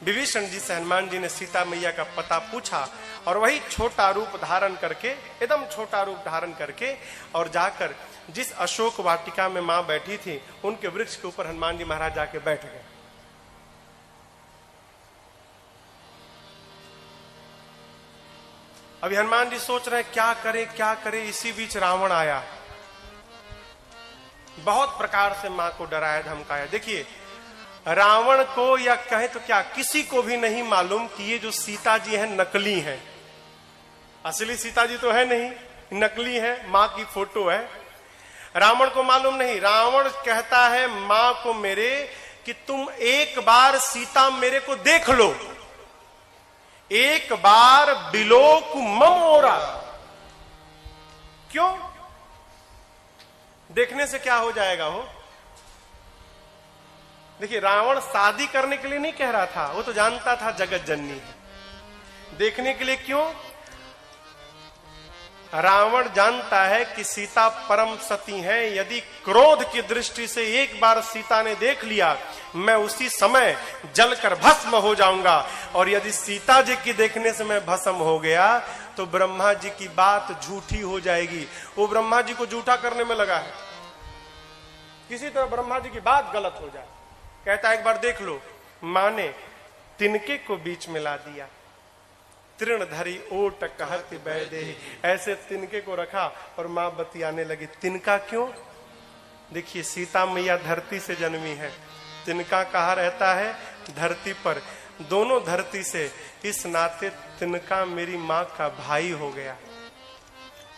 विभीषण जी से हनुमान जी ने सीता मैया का पता पूछा, और वही छोटा रूप धारण करके, एकदम छोटा रूप धारण करके, और जाकर जिस अशोक वाटिका में मां बैठी थी उनके वृक्ष के ऊपर हनुमान जी महाराज जाके बैठ गए। अभी हनुमान जी सोच रहे हैं क्या करे क्या करे। इसी बीच रावण आया, बहुत प्रकार से मां को डराया धमकाया। देखिए, रावण को या कहे तो क्या, किसी को भी नहीं मालूम कि ये जो सीता जी हैं नकली हैं। असली सीता जी तो है नहीं, नकली है, मां की फोटो है। रावण को मालूम नहीं। रावण कहता है मां को मेरे कि तुम एक बार सीता मेरे को देख लो, एक बार बिलोक मम ओरा। क्यों? देखने से क्या हो जाएगा हो? देखिए, रावण शादी करने के लिए नहीं कह रहा था, वो तो जानता था जगत जननी है। देखने के लिए क्यों? रावण जानता है कि सीता परम सती है, यदि क्रोध की दृष्टि से एक बार सीता ने देख लिया, मैं उसी समय जलकर भस्म हो जाऊंगा। और यदि सीता जी की देखने से मैं भस्म हो गया तो ब्रह्मा जी की बात झूठी हो जाएगी। वो ब्रह्मा जी को झूठा करने में लगा है, किसी तरह ब्रह्मा जी की बात गलत हो जाए। कहता है एक बार देख लो। मां ने तिनके को बीच में ला दिया, तृण धरी ओट कहत बैदे, ऐसे तिनके को रखा और मां बतियाने लगी। तिनका क्यों? देखिए, सीता मैया धरती से जन्मी है, तिनका कहाँ रहता है? धरती पर। दोनों धरती से, इस नाते तिनका मेरी मां का भाई हो गया।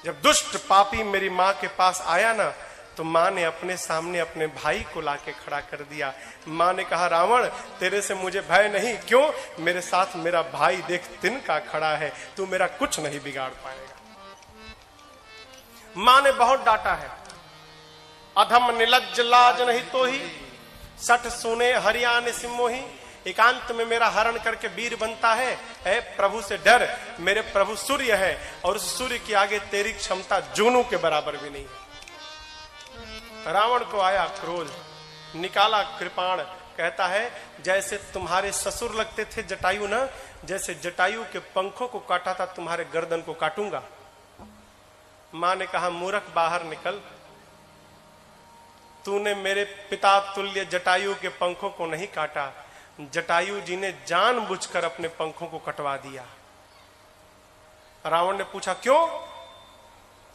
जब दुष्ट पापी मेरी मां के पास आया ना, तो मां ने अपने सामने अपने भाई को लाके खड़ा कर दिया। मां ने कहा रावण, तेरे से मुझे भय नहीं। क्यों? मेरे साथ मेरा भाई देख तिनका खड़ा है, तू मेरा कुछ नहीं बिगाड़ पाएगा। मां ने बहुत डांटा है। अधम निलज्ज लाज नहीं तो ही, सठ सुने हरियाण सिमोही। एकांत में मेरा हरण करके वीर बनता है। ऐ प्रभु से डर, मेरे प्रभु सूर्य है, और उस सूर्य के आगे तेरी क्षमता जूनू के बराबर भी नहीं है। रावण को आया क्रोध, निकाला कृपाण। कहता है जैसे तुम्हारे ससुर लगते थे जटायु ना, जैसे जटायु के पंखों को काटा था तुम्हारे गर्दन को काटूंगा। मां ने कहा मूर्ख बाहर निकल, तूने मेरे पिता तुल्य जटायु के पंखों को नहीं काटा, जटायु जी ने जानबूझकर अपने पंखों को कटवा दिया। रावण ने पूछा क्यों?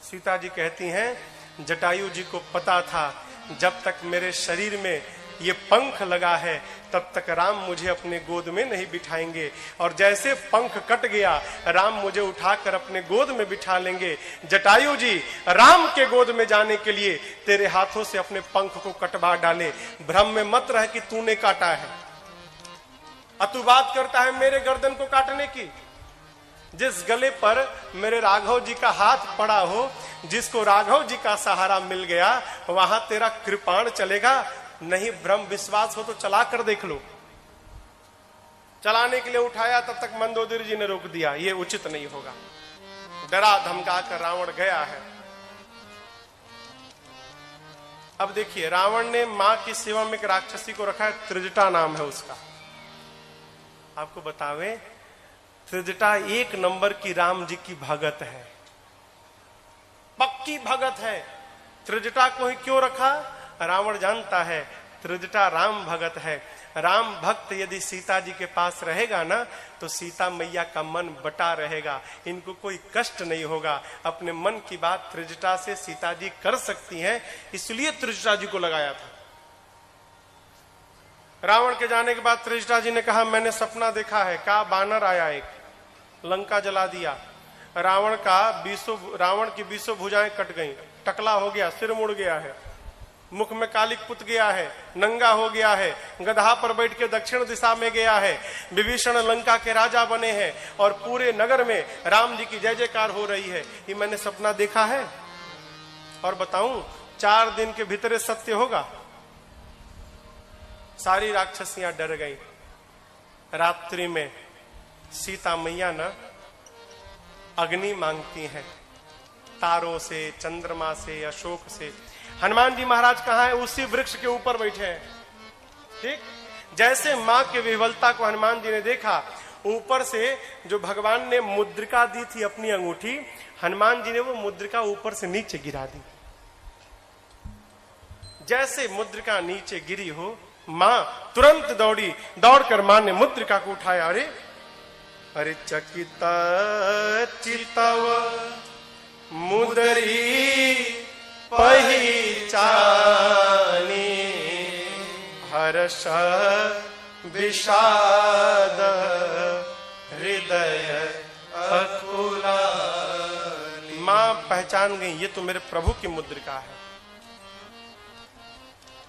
सीता जी कहती हैं जटायु जी को पता था जब तक मेरे शरीर में ये पंख लगा है तब तक राम मुझे अपने गोद में नहीं बिठाएंगे, और जैसे पंख कट गया राम मुझे उठाकर अपने गोद में बिठा लेंगे। जटायु जी, राम के गोद में जाने के लिए तेरे हाथों से अपने पंख को कटवा डाले। भ्रम में मत रह कि तूने काटा है। तू बात करता है मेरे गर्दन को काटने की। जिस गले पर मेरे राघव जी का हाथ पड़ा हो, जिसको राघव जी का सहारा मिल गया, वहां तेरा कृपाण चलेगा? नहीं भ्रम विश्वास हो तो चला कर देख लो। चलाने के लिए उठाया, तब तक मंदोदरी जी ने रोक दिया, ये उचित नहीं होगा। डरा धमका कर रावण गया है। अब देखिए, रावण ने मां की सेवा में एक राक्षसी को रखा है, त्रिजटा नाम है उसका। आपको बतावे, त्रिजटा एक नंबर की राम जी की भगत है, पक्की भगत है। त्रिजटा को ही क्यों रखा? रावण जानता है त्रिजटा राम भगत है। राम भक्त यदि सीता जी के पास रहेगा ना, तो सीता मैया का मन बटा रहेगा, इनको कोई कष्ट नहीं होगा। अपने मन की बात त्रिजटा से सीता जी कर सकती हैं, इसलिए त्रिजटा जी को लगाया था। रावण के जाने के बाद त्रिजटा जी ने कहा मैंने सपना देखा है। कहा बानर आया एक, लंका जला दिया। रावण की 20 भुजाएं कट गईं, टकला हो गया, सिर मुड़ गया है, मुख में कालिक पुत गया है, नंगा हो गया है, गधा पर बैठ के दक्षिण दिशा में गया है। विभीषण लंका के राजा बने हैं और पूरे नगर में राम जी की जय जयकार हो रही है। ये मैंने सपना देखा है। और बताऊं, 4 दिन के भीतर सत्य होगा। सारी राक्षसियां डर गई। रात्रि में सीता मैया ना अग्नि मांगती हैं, तारों से, चंद्रमा से, अशोक से। हनुमान जी महाराज कहाँ है? उसी वृक्ष के ऊपर बैठे हैं। ठीक जैसे मां के विह्वलता को हनुमान जी ने देखा, ऊपर से जो भगवान ने मुद्रिका दी थी अपनी अंगूठी, हनुमान जी ने वो मुद्रिका ऊपर से नीचे गिरा दी। जैसे मुद्रिका नीचे गिरी हो, मां तुरंत दौड़ी, दौड़कर मां ने मुद्रिका को उठाया। अरे अरे चकिता चितव मुदरी पहिचानी, हर्ष विषाद हृदय अकुला। मां पहचान गई, ये तो मेरे प्रभु की मुद्रिका है।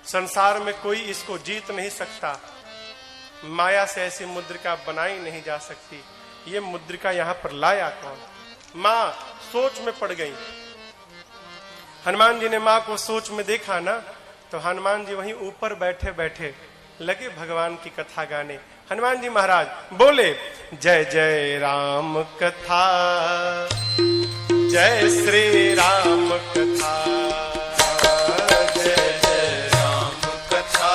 संसार में कोई इसको जीत नहीं सकता, माया से ऐसी मुद्रिका बनाई नहीं जा सकती। ये मुद्रिका यहां पर लाया कौन? मां सोच में पड़ गई। हनुमान जी ने मां को सोच में देखा ना, तो हनुमान जी वहीं ऊपर बैठे बैठे लगे भगवान की कथा गाने। हनुमान जी महाराज बोले, जय जय राम कथा, जय श्री राम कथा, जय जय राम कथा,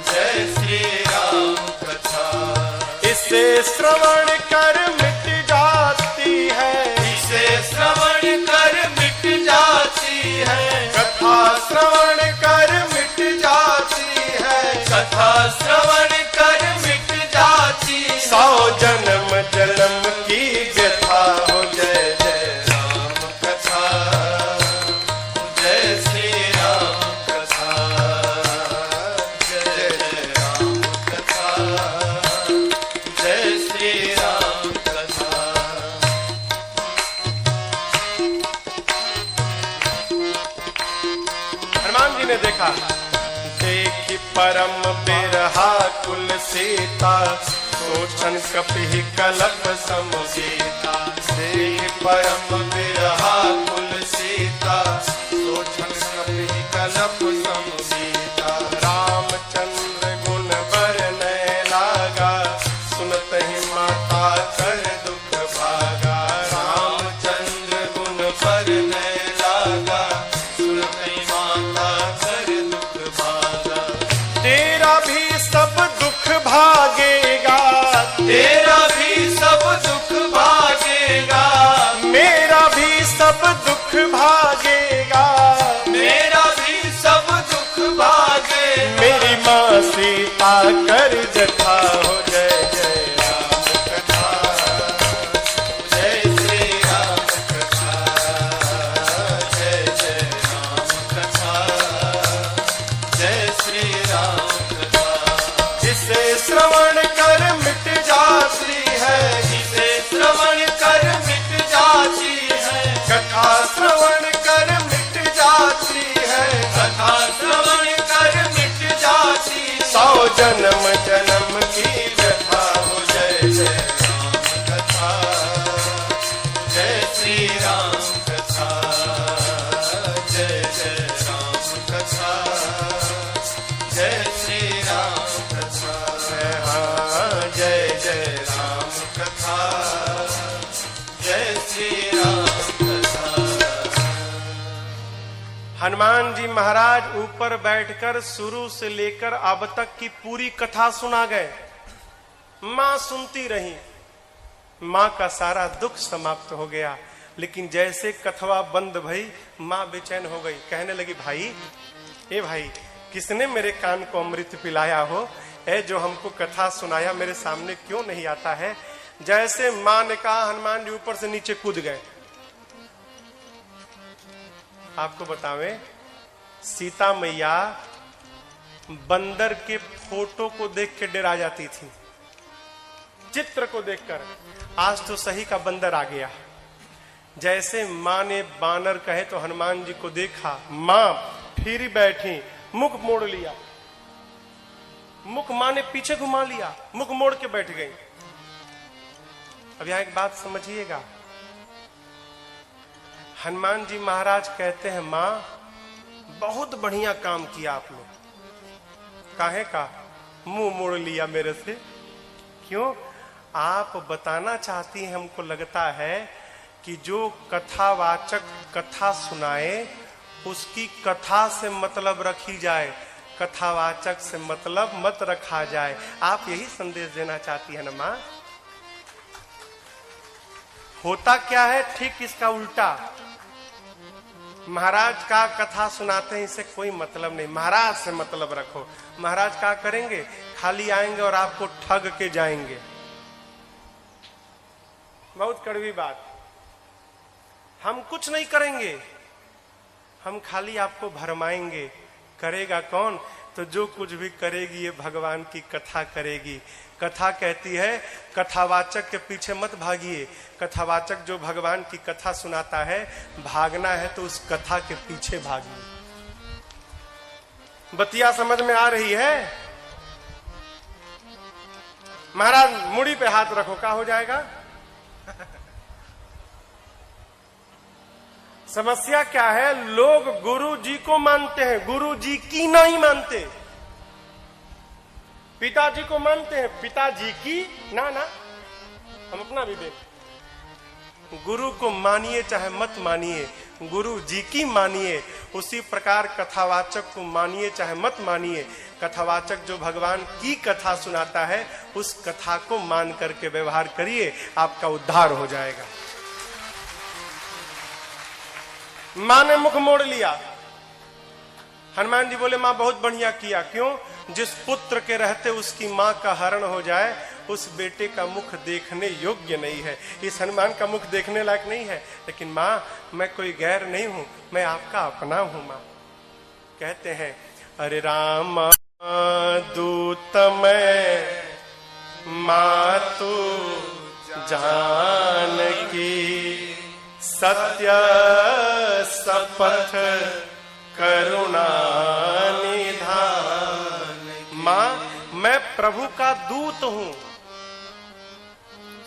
जय श्री राम कथा। इसे श्रवण कर मिट जाती है, इसे श्रवण कर मिट जाती है, कथा श्रवण कर मिट जाती है, कथा श्रवण कर मिट जाती है। 100 जन्म जन्म की व्यथा हो। जय जय राम कथा, जय श्री राम कथा, जय जय राम कथा, जय श्री राम कथा। हनुमान जी ने देखा, देखी परम बिरहा कुल सीता, सोचन कपि कलप सम सीता। देखि परम बिरहा कुल सीता, सोचन कपि कलप सम सीता। रामचंद्र गुण बरनय लागा, सुनत ही माता कर दुख भागा। रामचंद्र गुण बरनय लागा, सुनत माता कर दुख भागा। तेरा भी सब दुख भागेगा, तेरा भी सब दुख भागेगा, मेरा भी सब दुख भागेगा। मेरा भी सब दुख भागेगा। मेरी माँ सीता कर जथा हो। जय जय राम कथा, जय श्री राम कथा, जय जय राम कथा, जय श्री राम कथा। जिसे श्रवण कर मिट जाती है, इसे श्रवण कर मिट जाती है, कथा श्रवण कर मिट जाती है। कथा श्रवण कर मिट जाती है। 100 जन्म जन्म की व्यथा हो। जय जय राम कथा, जय श्री राम कथा, जय जय राम कथा, जय श्री राम कथा। हाँ, जय जय राम कथा, जय श्री राम कथा। हनुमान जी महाराज ऊपर बैठकर शुरू से लेकर अब तक की पूरी कथा सुना गए। मां सुनती रही, मां का सारा दुख समाप्त हो गया। लेकिन जैसे कथवा बंद भई, मां बेचैन हो गई। कहने लगी, भाई ए भाई, किसने मेरे कान को अमृत पिलाया हो? ए जो हमको कथा सुनाया, मेरे सामने क्यों नहीं आता है? जैसे मां ने कहा, हनुमान जी ऊपर से नीचे कूद गए। आपको बतावें, सीता मैया बंदर के फोटो को देख के डरा जाती थी, चित्र को देखकर। आज तो सही का बंदर आ गया। जैसे मां ने बानर कहे तो हनुमान जी को देखा, मां फिर बैठी, मुख मोड़ लिया। मुख मां ने पीछे घुमा लिया, मुख मोड़ के बैठ गई। अब यहां एक बात समझिएगा, हनुमान जी महाराज कहते हैं, मां बहुत बढ़िया काम किया आपने, काहे का मुंह मोड़ लिया मेरे से? क्यों? आप बताना चाहती हैं, हमको लगता है कि जो कथावाचक कथा सुनाए उसकी कथा से मतलब रखी जाए, कथावाचक से मतलब मत रखा जाए। आप यही संदेश देना चाहती है ना मां? होता क्या है ठीक इसका उल्टा। महाराज का कथा सुनाते हैं, इसे कोई मतलब नहीं, महाराज से मतलब रखो। महाराज क्या करेंगे? खाली आएंगे और आपको ठग के जाएंगे। बहुत कड़वी बात। हम कुछ नहीं करेंगे, हम खाली आपको भरमाएंगे। करेगा कौन? तो जो कुछ भी करेगी ये भगवान की कथा करेगी। कथा कहती है कथावाचक के पीछे मत भागिए। कथावाचक जो भगवान की कथा सुनाता है, भागना है तो उस कथा के पीछे भागिए। बतिया समझ में आ रही है? महाराज मुड़ी पे हाथ रखो, क्या हो जाएगा? समस्या क्या है? लोग गुरु जी को मानते हैं, गुरु जी की नहीं मानते। पिताजी को मानते हैं, पिताजी की ना। हम अपना भी देख। गुरु को मानिए चाहे मत मानिए, गुरु जी की मानिए। उसी प्रकार कथावाचक को मानिए चाहे मत मानिए। कथावाचक जो भगवान की कथा सुनाता है, उस कथा को मान करके व्यवहार करिए, आपका उद्धार हो जाएगा। मां ने मुख मोड़ लिया। हनुमान जी बोले मां बहुत बढ़िया किया। क्यों? जिस पुत्र के रहते उसकी मां का हरण हो जाए, उस बेटे का मुख देखने योग्य नहीं है। इस हनुमान का मुख देखने लायक नहीं है। लेकिन मां, मैं कोई गैर नहीं हूं, मैं आपका अपना हूं। मां कहते हैं अरे राम दूत मैं मातु जानकी, सत्य सपथ करुणा निधान। मां, मैं प्रभु का दूत हूं,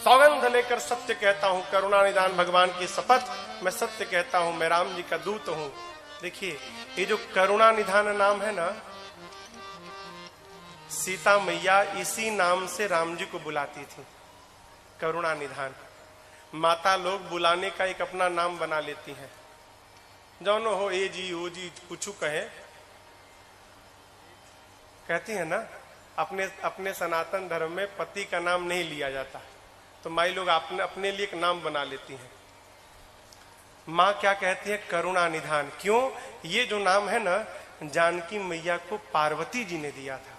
सौगंध लेकर सत्य कहता हूं, करुणा निधान भगवान की शपथ, मैं सत्य कहता हूं, मैं राम जी का दूत हूं। देखिए, ये जो करुणा निधान नाम है ना, सीता मैया इसी नाम से राम जी को बुलाती थी, करुणा निधान। माता लोग बुलाने का एक अपना नाम बना लेती हैं, जौनो हो ए जी ओ जी कुछ कहे, कहती है ना। अपने सनातन धर्म में पति का नाम नहीं लिया जाता, तो माई लोग अपने लिए एक नाम बना लेती हैं। माँ क्या कहती है? करुणा निधान। क्यों? ये जो नाम है ना, जानकी मैया को पार्वती जी ने दिया था।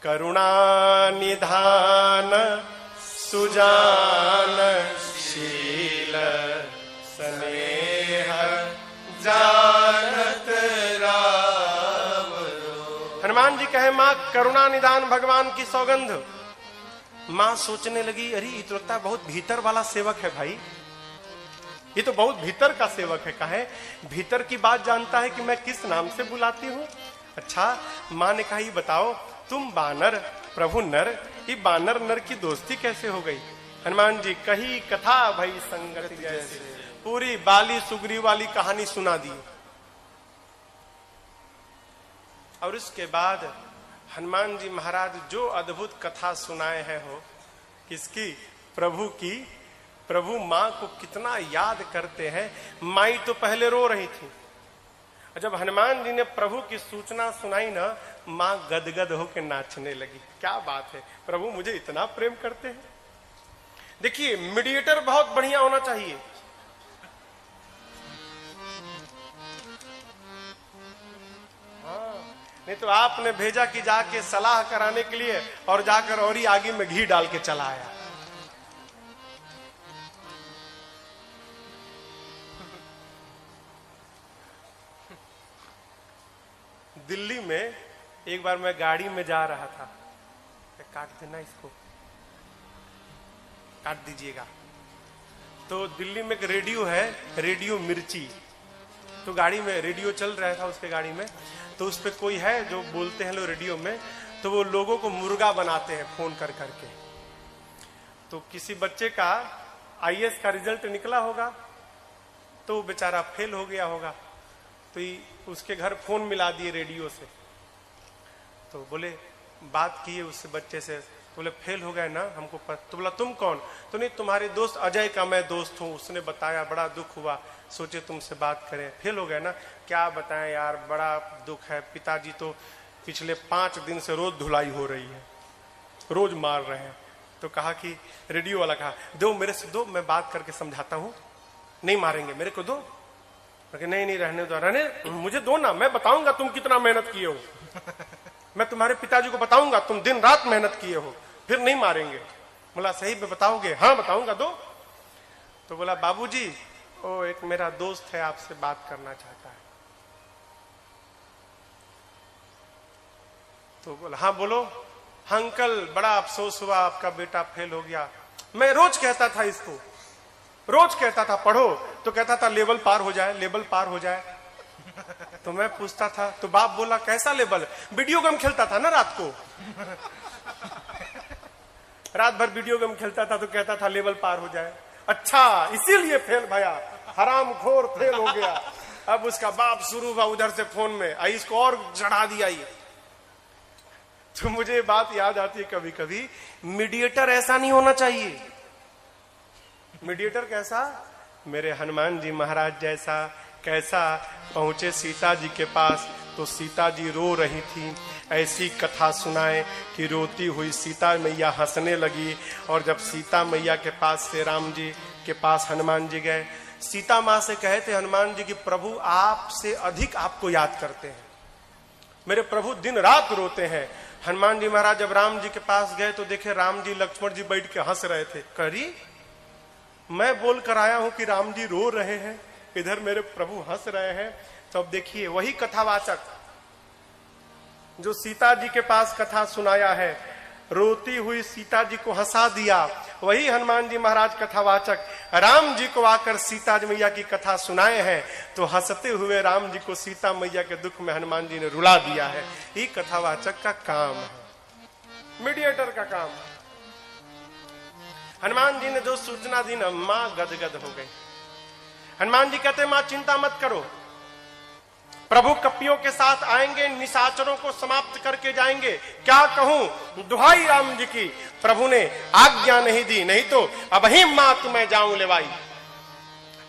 करुणा निधान सुजान शील स्नेह जानत राम। हनुमान जी कहे मां करुणा निधान भगवान की सौगंध। मां सोचने लगी, अरे ये तो लगता है बहुत भीतर वाला सेवक है भाई, ये तो बहुत भीतर का सेवक है। कहे भीतर की बात जानता है कि मैं किस नाम से बुलाती हूँ। अच्छा, मां ने कहा ये बताओ, तुम बानर प्रभु नर, ये बानर नर की दोस्ती कैसे हो गई? हनुमान जी कही कथा भई संगति जैसे, पूरी बाली सुग्री वाली कहानी सुना दी। और उसके बाद हनुमान जी महाराज जो अद्भुत कथा सुनाए हैं, हो किसकी? प्रभु की। प्रभु मां को कितना याद करते हैं। माई तो पहले रो रही थी, जब हनुमान जी ने प्रभु की सूचना सुनाई ना, मां गदगद होकर नाचने लगी। क्या बात है, प्रभु मुझे इतना प्रेम करते हैं। देखिए, मीडिएटर बहुत बढ़िया होना चाहिए। हाँ, नहीं तो आपने भेजा कि जाके सलाह कराने के लिए, और जाकर और ही आगे में घी डाल के चला आया। दिल्ली में एक बार मैं गाड़ी में जा रहा था, काट देना इसको, काट दीजिएगा। तो दिल्ली में एक रेडियो है, रेडियो मिर्ची। तो गाड़ी में रेडियो चल रहा था, उसके गाड़ी में, तो उस पे कोई है जो बोलते हैं लोग रेडियो में, तो वो लोगों को मुर्गा बनाते हैं फोन कर करके। तो किसी बच्चे का आईएएस का रिजल्ट निकला होगा, तो वो बेचारा फेल हो गया होगा, तो उसके घर फोन मिला दिए रेडियो से। तो बोले बात किए उससे बच्चे से, तो बोले फेल हो गए ना हमको तो बोला तुम कौन? तो नहीं, तुम्हारे दोस्त अजय का मैं दोस्त हूँ, उसने बताया, बड़ा दुख हुआ, सोचे तुमसे बात करें। फेल हो गए ना? क्या बताएं यार, बड़ा दुख है, पिताजी तो पिछले 5 दिन से रोज धुलाई हो रही है, रोज मार रहे हैं। तो कहा कि रेडियो वाला कहा दो मेरे से, दो मैं बात करके समझाता हूँ। नहीं मारेंगे, मेरे को दो। नहीं नहीं रहने दो, रहने मुझे दो ना, मैं बताऊंगा तुम कितना मेहनत किए हो, मैं तुम्हारे पिताजी को बताऊंगा तुम दिन रात मेहनत किए हो, फिर नहीं मारेंगे। बोला सही में बताओगे? हाँ बताऊंगा, दो। तो बोला बाबूजी, ओ एक मेरा दोस्त है आपसे बात करना चाहता है। तो बोला हाँ बोलो। हाँ अंकल, बड़ा अफसोस हुआ, आपका बेटा फेल हो गया। मैं रोज कहता था इसको, रोज कहता था पढ़ो, तो कहता था लेवल पार हो जाए, लेवल पार हो जाए। तो मैं पूछता था, तो बाप बोला कैसा लेवल? वीडियो गेम खेलता था ना रात को, रात भर वीडियो गेम खेलता था, तो कहता था लेवल पार हो जाए। अच्छा इसीलिए फेल भैया, हराम खोर फेल हो गया। अब उसका बाप शुरू हुआ उधर से फोन में, आई इसको और चढ़ा दिया ये। तो मुझे बात याद आती है कभी कभी, मीडिएटर ऐसा नहीं होना चाहिए। मीडिएटर कैसा? मेरे हनुमान जी महाराज जैसा। कैसा? पहुंचे सीता जी के पास, तो सीता जी रो रही थी। ऐसी कथा सुनाए कि रोती हुई सीता मैया हंसने लगी। और जब सीता मैया के पास से राम जी के पास हनुमान जी गए, सीता माँ से कहे थे हनुमान जी कि प्रभु आपसे अधिक आपको याद करते हैं, मेरे प्रभु दिन रात रोते हैं। हनुमान जी महाराज जब राम जी के पास गए तो देखे राम जी लक्ष्मण जी बैठ के हंस रहे थे। करी मैं बोल कर आया हूं कि राम जी रो रहे हैं, इधर मेरे प्रभु हंस रहे हैं। तो अब देखिए वही कथावाचक जो सीता जी के पास कथा सुनाया है, रोती हुई सीता जी को हंसा दिया, वही हनुमान जी महाराज कथावाचक राम जी को आकर सीता जी मैया की कथा सुनाए हैं। तो हंसते हुए राम जी को सीता मैया के दुख में हनुमान जी ने रुला दिया है। ये कथावाचक का काम है, मीडिएटर का काम। हनुमान जी ने जो सूचना दी ना, मां गदगद हो गई। हनुमान जी कहते मां चिंता मत करो, प्रभु कपियों के साथ आएंगे, निशाचरों को समाप्त करके जाएंगे। क्या कहूं, दुहाई राम जी की, प्रभु ने आज्ञा नहीं दी, नहीं तो अब ही मां तुम्हें जाऊं लेवाई,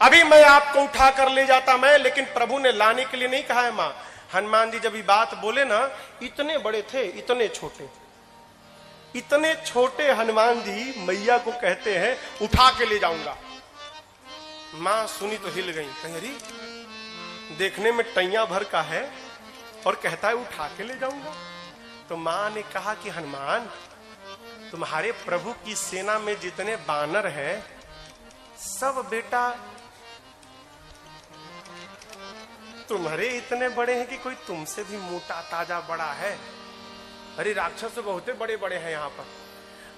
अभी मैं आपको उठा कर ले जाता मैं, लेकिन प्रभु ने लाने के लिए नहीं कहा है मां। हनुमान जी जब ये बात बोले ना, इतने बड़े थे, इतने छोटे, इतने छोटे हनुमान जी मैया को कहते हैं उठा के ले जाऊंगा। मां सुनी तो हिल गई, कहीं अरे देखने में टैया भर का है और कहता है उठा के ले जाऊंगा। तो मां ने कहा कि हनुमान, तुम्हारे प्रभु की सेना में जितने बानर हैं सब बेटा तुम्हारे इतने बड़े हैं कि कोई तुमसे भी मोटा ताजा बड़ा है। अरे राक्षस तो बहुत बड़े बड़े हैं यहाँ पर।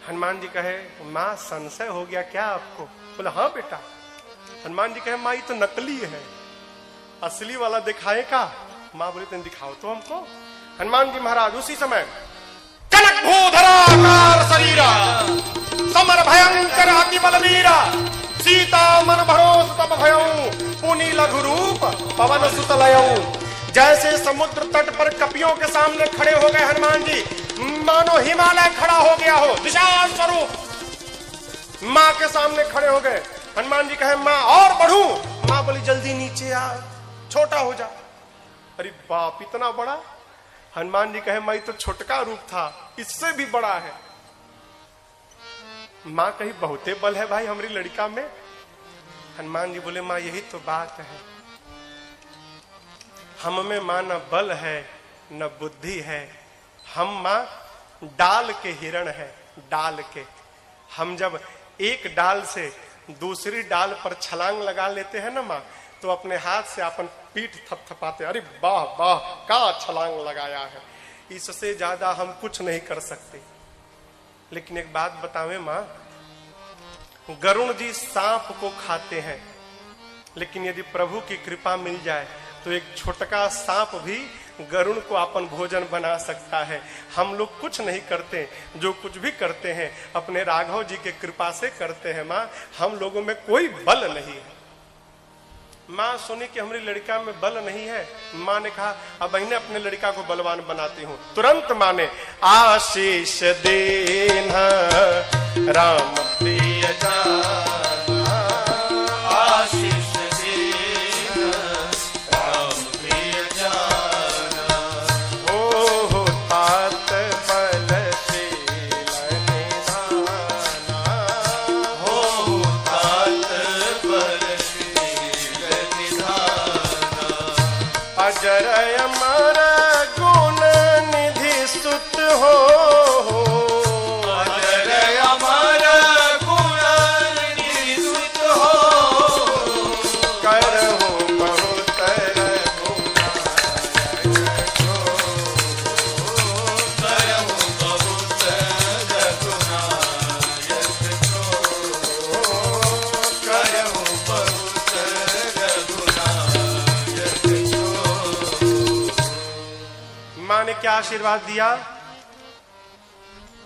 हनुमान जी कहे मां संशय हो गया क्या आपको? बोला हाँ बेटा। हनुमान जी कहे मां ये तो नकली है, असली वाला दिखाए का? मां बोले तुम दिखाओ तो हमको। हनुमान जी महाराज उसी समय कनक भूधराकार शरीरा समर भयंकर अति बलवीरा सीता मन भरोस तब भयऊ पुनि लघु रूप पवन सुत लयऊ। जैसे समुद्र तट पर कपियों के सामने खड़े हो गए हनुमान जी, मानो हिमालय खड़ा हो गया हो, विशाल स्वरूप मां के सामने खड़े हो गए। हनुमान जी कहे मां और बढ़ू? मां बोली जल्दी नीचे आ, छोटा हो जा। अरे बाप इतना बड़ा? हनुमान जी कहे मां तो छोटका रूप था, इससे भी बड़ा है। मां कही बहुते बल है भाई हमारी लड़का में। हनुमान जी बोले मां यही तो बात है, हम में मां न बल है न बुद्धि है, हम मां डाल के हिरण है, डाल के। हम जब एक डाल से दूसरी डाल पर छलांग लगा लेते हैं ना मां, तो अपने हाथ से अपन पीठ थपथपाते, अरे वाह वाह क्या छलांग लगाया है। इससे ज्यादा हम कुछ नहीं कर सकते। लेकिन एक बात बतावे मां, गरुण जी सांप को खाते हैं, लेकिन यदि प्रभु की कृपा मिल जाए तो एक छोटका सांप भी गरुण को अपन भोजन बना सकता है। हम लोग कुछ नहीं करते, जो कुछ भी करते हैं अपने राघव जी के कृपा से करते हैं मां। हम लोगों में कोई बल नहीं है, माँ सुनी कि हमारी लड़का में बल नहीं है। माँ ने कहा अब इन्हें अपने लड़का को बलवान बनाती हूँ। तुरंत माँ ने आशीष देना राम प्रिय जाना, आशीष देना राम प्रिय जाना। हो तात बलशील निधाना, हो तात बलशील निधाना। अजर अमर गुण निधि सुत हो, अजर अमर गुण निधि सुत हो, करहु बहुत रघुनायक जो। करहु बहुत रघुनायक जो, करहु बहुत रघुनायक जो। माँ ने क्या आशीर्वाद दिया?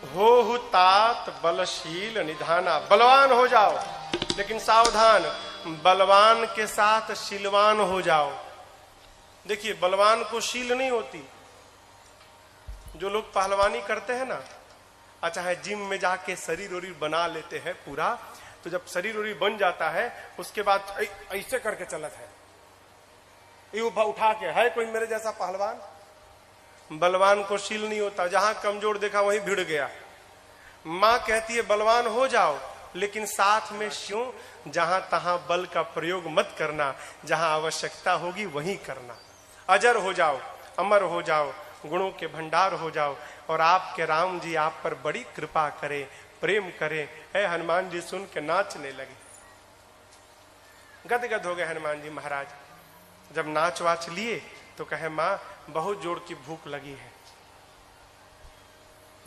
हो तात बलशील निधाना, बलवान हो जाओ, लेकिन सावधान, बलवान के साथ शीलवान हो जाओ। देखिए बलवान को शील नहीं होती। जो लोग पहलवानी करते हैं ना, अच्छा है जिम में जाके शरीर वरीर बना लेते हैं पूरा, तो जब शरीर वरीर बन जाता है उसके बाद ऐसे करके चलत है, ये उठा के है कोई मेरे जैसा पहलवान? बलवान को शील नहीं होता, जहां कमजोर देखा वहीं भिड़ गया। मां कहती है बलवान हो जाओ, लेकिन साथ में क्यों? जहां तहां बल का प्रयोग मत करना, जहां आवश्यकता होगी वहीं करना। अजर हो जाओ, अमर हो जाओ, गुणों के भंडार हो जाओ, और आपके राम जी आप पर बड़ी कृपा करें, प्रेम करें। है हनुमान जी सुन के नाचने लगे, गदगद हो गए हनुमान जी महाराज। जब नाच वाच लिए तो कहे माँ बहुत जोर की भूख लगी है,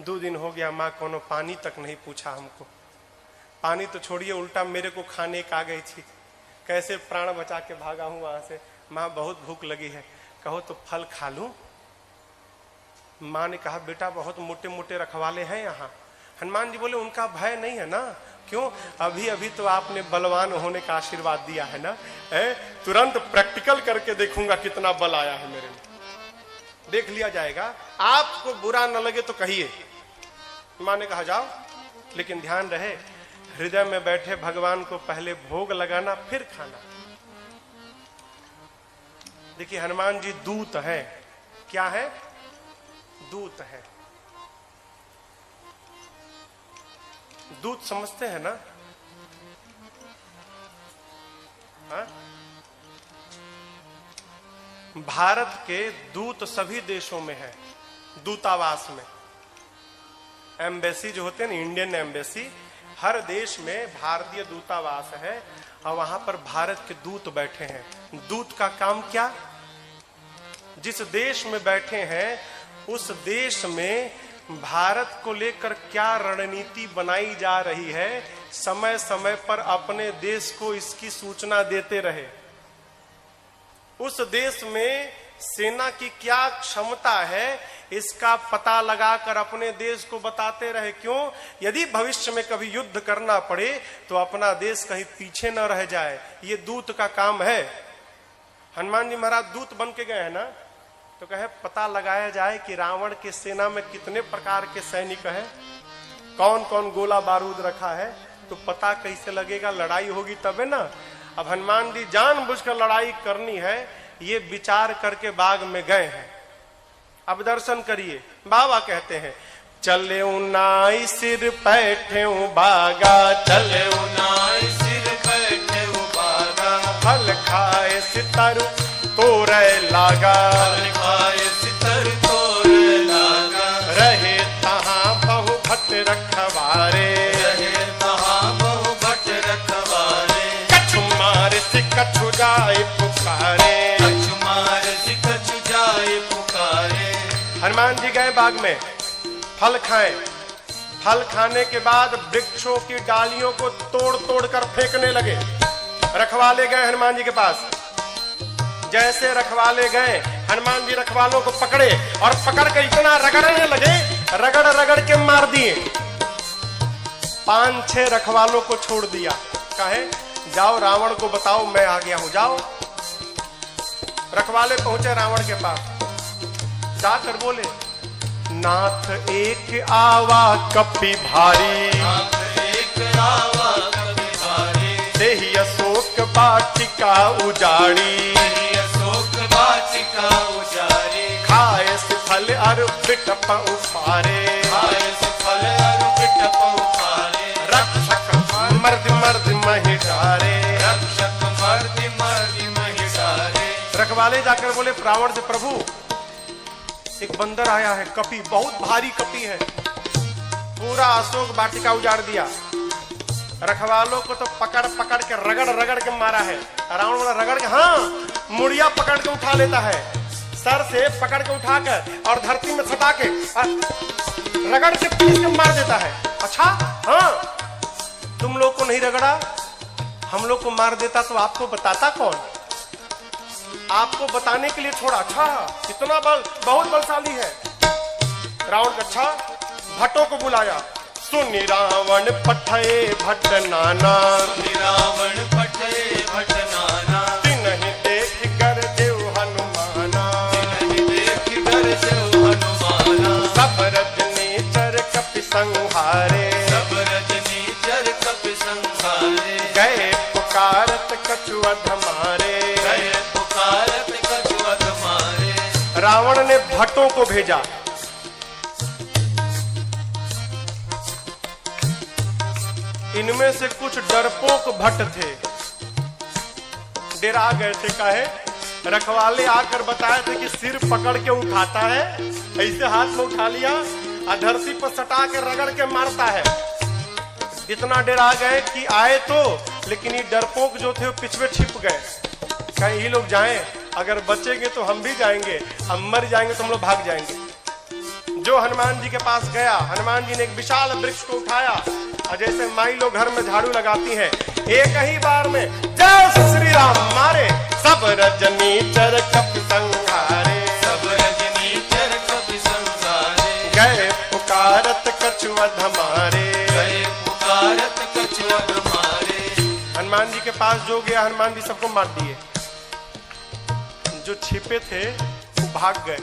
2 दिन हो गया माँ कोनो पानी तक नहीं पूछा हमको। पानी तो छोड़िए, उल्टा मेरे को खाने का आ गई थी, कैसे प्राण बचा के भागा हूं वहां से। माँ बहुत भूख लगी है, कहो तो फल खा लूं? माँ ने कहा बेटा बहुत मोटे मोटे रखवाले हैं यहाँ। हनुमान जी बोले उनका भय नहीं है ना, क्यों? अभी अभी तो आपने बलवान होने का आशीर्वाद दिया है ना, तुरंत प्रैक्टिकल करके देखूंगा कितना बल आया है मेरे में, देख लिया जाएगा। आपको बुरा न लगे तो कहिए। माँ ने कहा जाओ, लेकिन ध्यान रहे हृदय में बैठे भगवान को पहले भोग लगाना फिर खाना। देखिए हनुमान जी दूत है। क्या है? दूत है। दूत समझते हैं ना? हा? भारत के दूत सभी देशों में है, दूतावास में। एम्बेसी जो होते हैं ना, इंडियन एम्बेसी, हर देश में भारतीय दूतावास है, और वहां पर भारत के दूत बैठे हैं। दूत का काम क्या? जिस देश में बैठे हैं उस देश में भारत को लेकर क्या रणनीति बनाई जा रही है, समय समय पर अपने देश को इसकी सूचना देते रहे। उस देश में सेना की क्या क्षमता है इसका पता लगाकर अपने देश को बताते रहे। क्यों? यदि भविष्य में कभी युद्ध करना पड़े तो अपना देश कहीं पीछे न रह जाए। ये दूत का काम है। हनुमान जी महाराज दूत बन के गए हैं ना, तो कहे पता लगाया जाए कि रावण के सेना में कितने प्रकार के सैनिक हैं, कौन कौन गोला बारूद रखा है, तो पता कैसे लगेगा? लड़ाई होगी तबे ना। अब हनुमान जी जानबूझकर लड़ाई करनी है ये विचार करके बाग में गए हैं। अब दर्शन करिए, बाबा कहते हैं चले नाई सिर बैठे बागा, चले नाई सिर बैठे बागा, फल खाए सितर तोरे लागा, फल खाए सितर तोरे लागा, रहे तहां बहु भट रखवारे, रहे तहां बहु भट रखवारे, कछु मार से कछु जाए पुकारे, कछु मार से कछु जाए पुकारे। हनुमान जी गए बाग में, फल खाए। फल खाने के बाद वृक्षों की डालियों को तोड़ तोड़ कर फेंकने लगे। रखवाले गए हनुमान जी के पास। जैसे रखवाले गए, हनुमान जी रखवालों को पकड़े और पकड़ कर इतना रगड़ने लगे, रगड़ रगड़ के मार दिए। 5-6 रखवालों को छोड़ दिया। कहे जाओ रावण को बताओ मैं आ गया हूं, जाओ। रखवाले पहुंचे रावण के पास, जाकर बोले, नाथ एक आवा कपि भारी, नाथ एक आवा कपि भारी, देहि अशोक वाटिका उजाड़ी, देहि अशोक वाटिका उजाड़ी, खाए फल अरु बिटप उफारे, खाए फल अरु बिटप उफारे, रक्षक मर्द मर्द महि डारे, रक्षक मर्द मर्द महि डारे। रखवाले जाकर बोले रावण से, प्रभु एक बंदर आया है, कपि, बहुत भारी कपि है, पूरा अशोक वाटिका उजाड़ दिया। रखवालों को तो पकड़ पकड़ के रगड़ रगड़ के मारा है। रावण बोला, रगड़ के? हाँ, मुड़िया पकड़ के उठा लेता है, सर से पकड़ के उठाकर और धरती में सटा के रगड़ के पीस के मार देता है। अच्छा, हाँ, तुम लोग को नहीं रगड़ा, हम लोग को मार देता तो आपको बताता कौन? आपको बताने के लिए छोड़ा। अच्छा, इतना बल, बहुत बलशाली है। रावण का, अच्छा, भट्टों को बुलाया। सुनि रावण पठये भट्ट नाना, सुनि रावण पठये भट्ट नाना, तिन्हि देख कर देव हनुमाना, तिन्हि देख कर देव हनुमाना, सब रजनीचर कपि संहारे, सब रजनीचर कपि संहारे, गए पुकारत कछुअध मारे, गए पुकारत कछुअध मारे। रावण ने भट्टों को भेजा। इनमें से कुछ डरपोक भट्ट थे, डेरा गए थे। काहे? रखवाले आकर बताए थे कि सिर पकड़ के उठाता है, ऐसे हाथ में उठा लिया और धरती पर सटा के रगड़ के मारता है। इतना डरा गए कि आए तो, लेकिन ये डरपोक जो थे वो पिछवे छिप गए। कहीं ये लोग जाएं, अगर बचेंगे तो हम भी जाएंगे, हम मर जाएंगे तो हम लोग भाग जाएंगे। जो हनुमान जी के पास गया, हनुमान जी ने एक विशाल वृक्ष को उठाया और जैसे माई लोग घर में झाड़ू लगाती हैं, एक ही बार में जय श्री राम मारे, सब रजनीचर कपि संहारे, सब रजनीचर कपि संहारे, गए पुकारत कछुअध मारे, गए पुकारत कछुअध मारे। हनुमान जी के पास जो गया, हनुमान जी सबको मार दिए। जो छिपे थे वो भाग गए,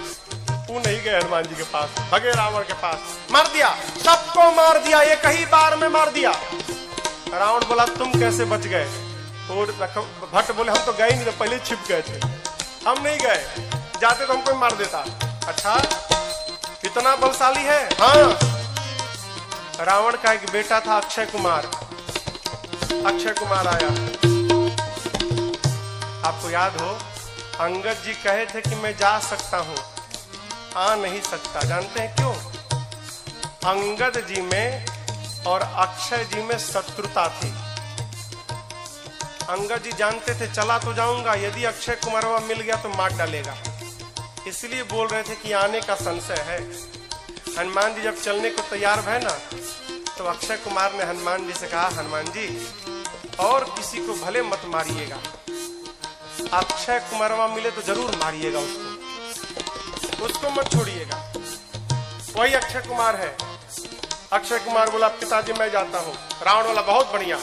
वो नहीं गए हनुमान जी के पास, भगे रावण के पास, मार दिया, सबको मार दिया, एक ही बार में मार दिया। रावण बोला, तुम कैसे बच गए? और भट्ट बोले, हम तो गए नहीं, तो पहले छिप गए थे, हम नहीं गए, जाते तो हमको मार देता। अच्छा, इतना बलशाली है? हाँ। रावण का एक बेटा था अक्षय कुमार। अक्षय कुमार आया, आपको याद हो, अंगद जी कहे थे कि मैं जा सकता हूं, आ नहीं सकता। जानते हैं क्यों? अंगद जी में और अक्षय जी में शत्रुता थी। अंगद जी जानते थे चला तो जाऊंगा, यदि अक्षय कुमारवा मिल गया तो मार डालेगा, इसलिए बोल रहे थे कि आने का संशय है। हनुमान जी जब चलने को तैयार भय ना, तो अक्षय कुमार ने हनुमान जी से कहा, हनुमान जी और किसी को भले मत मारिएगा, अक्षय कुमारवा मिले तो जरूर मारिएगा उसको मत छोड़िएगा। वही अक्षय कुमार है। अक्षय कुमार बोला, पिताजी मैं जाता हूँ। रावण बोला, बहुत बढ़िया।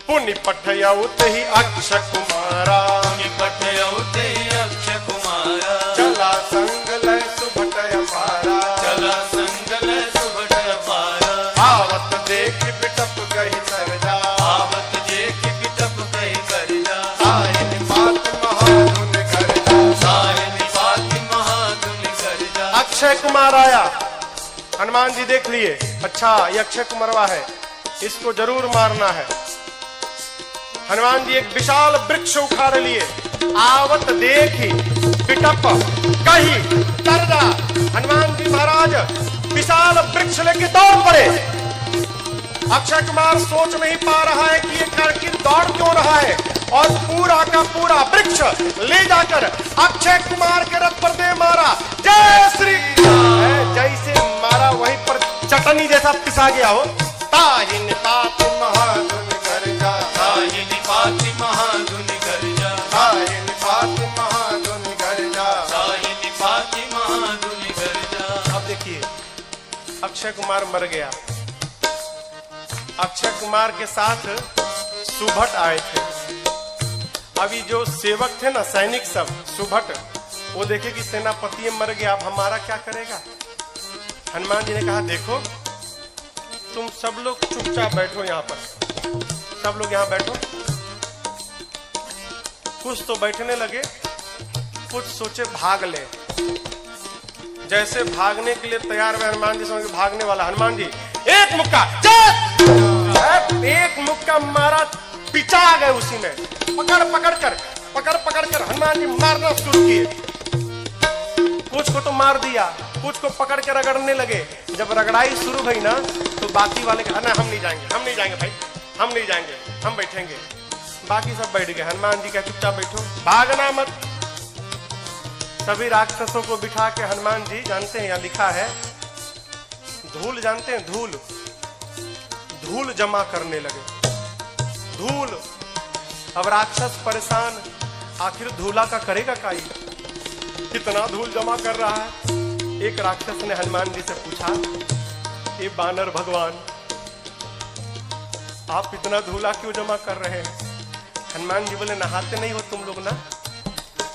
पुण्य पठयउत ही अक्षय कुमारा, पुण्य पठयउत ही अक्षय कुमारा, चला संग लय सुभट अपारा, चला संग लय सुभट अपारा, आवत देख बिटप गहि सरजा, आवत देख बिटप गहि सरजा, साहिन बात महाधुन गर्जा, साहिन बात महाधुन गर्जा। अक्षय कुमार आया, हनुमान जी देख लिए, अच्छा ये अक्षय कुमारवा है, इसको जरूर मारना है। हनुमान जी एक विशाल वृक्ष उखाड़ लिए, आवत देखी पिटप कही तरजा। हनुमान जी महाराज विशाल वृक्ष लेके दौड़ पड़े। अक्षय कुमार सोच नहीं पा रहा है कि ये आखिर दौड़ क्यों रहा है, और पूरा का पूरा वृक्ष ले जाकर अक्षय कुमार के रथ पर दे मारा। जय श्री राम। जैसे मारा वहीं पर चटनी जैसा पिसा गया हो। ताहिन तात महाधुन गर्जा, ताहिन पाति महाधुन गर्जा, ताहिन तात महाधुन गर्जा, ताहिन पाति महाधुन गर्जा। अब देखिए अक्षय कुमार मर गया। अक्षय कुमार के साथ सुभट आए थे। अभी जो सेवक थे ना, सैनिक सब, सुभट, वो देखे कि सेनापति मर गया, अब हमारा क्या करेगा। हनुमान जी ने कहा, देखो तुम सब लोग चुपचाप बैठो यहाँ पर, सब लोग यहाँ बैठो। कुछ तो बैठने लगे, कुछ सोचे भाग ले। जैसे भागने के लिए तैयार हुए हनुमान जी, समझ भागने वाला, हनुमान जी एक मुक्का, एक मुक्का मारा, पिचा गए उसी में। पकड़ कर हनुमान जी मारना शुरू किए। कुछ को तो मार दिया, कुछ को पकड़ के रगड़ने लगे। जब रगड़ाई शुरू हुई ना, तो बाकी वाले कहा, ना हम नहीं जाएंगे भाई, हम नहीं जाएंगे, हम बैठेंगे। बाकी सब बैठ गए। हनुमान जी कहे, चुपचाप बैठो, भागना मत। सभी राक्षसों को बिठा के हनुमान जी, जानते हैं यहाँ लिखा है, धूल जानते हैं, धूल जमा करने लगे। धूल, अब राक्षस परेशान, आखिर धूला का करेगा काई, कितना धूल जमा कर रहा है। एक राक्षस ने हनुमान जी से पूछा, ये बानर भगवान, आप इतना धूला क्यों जमा कर रहे हैं। हनुमान जी बोले, नहाते नहीं हो तुम लोग ना,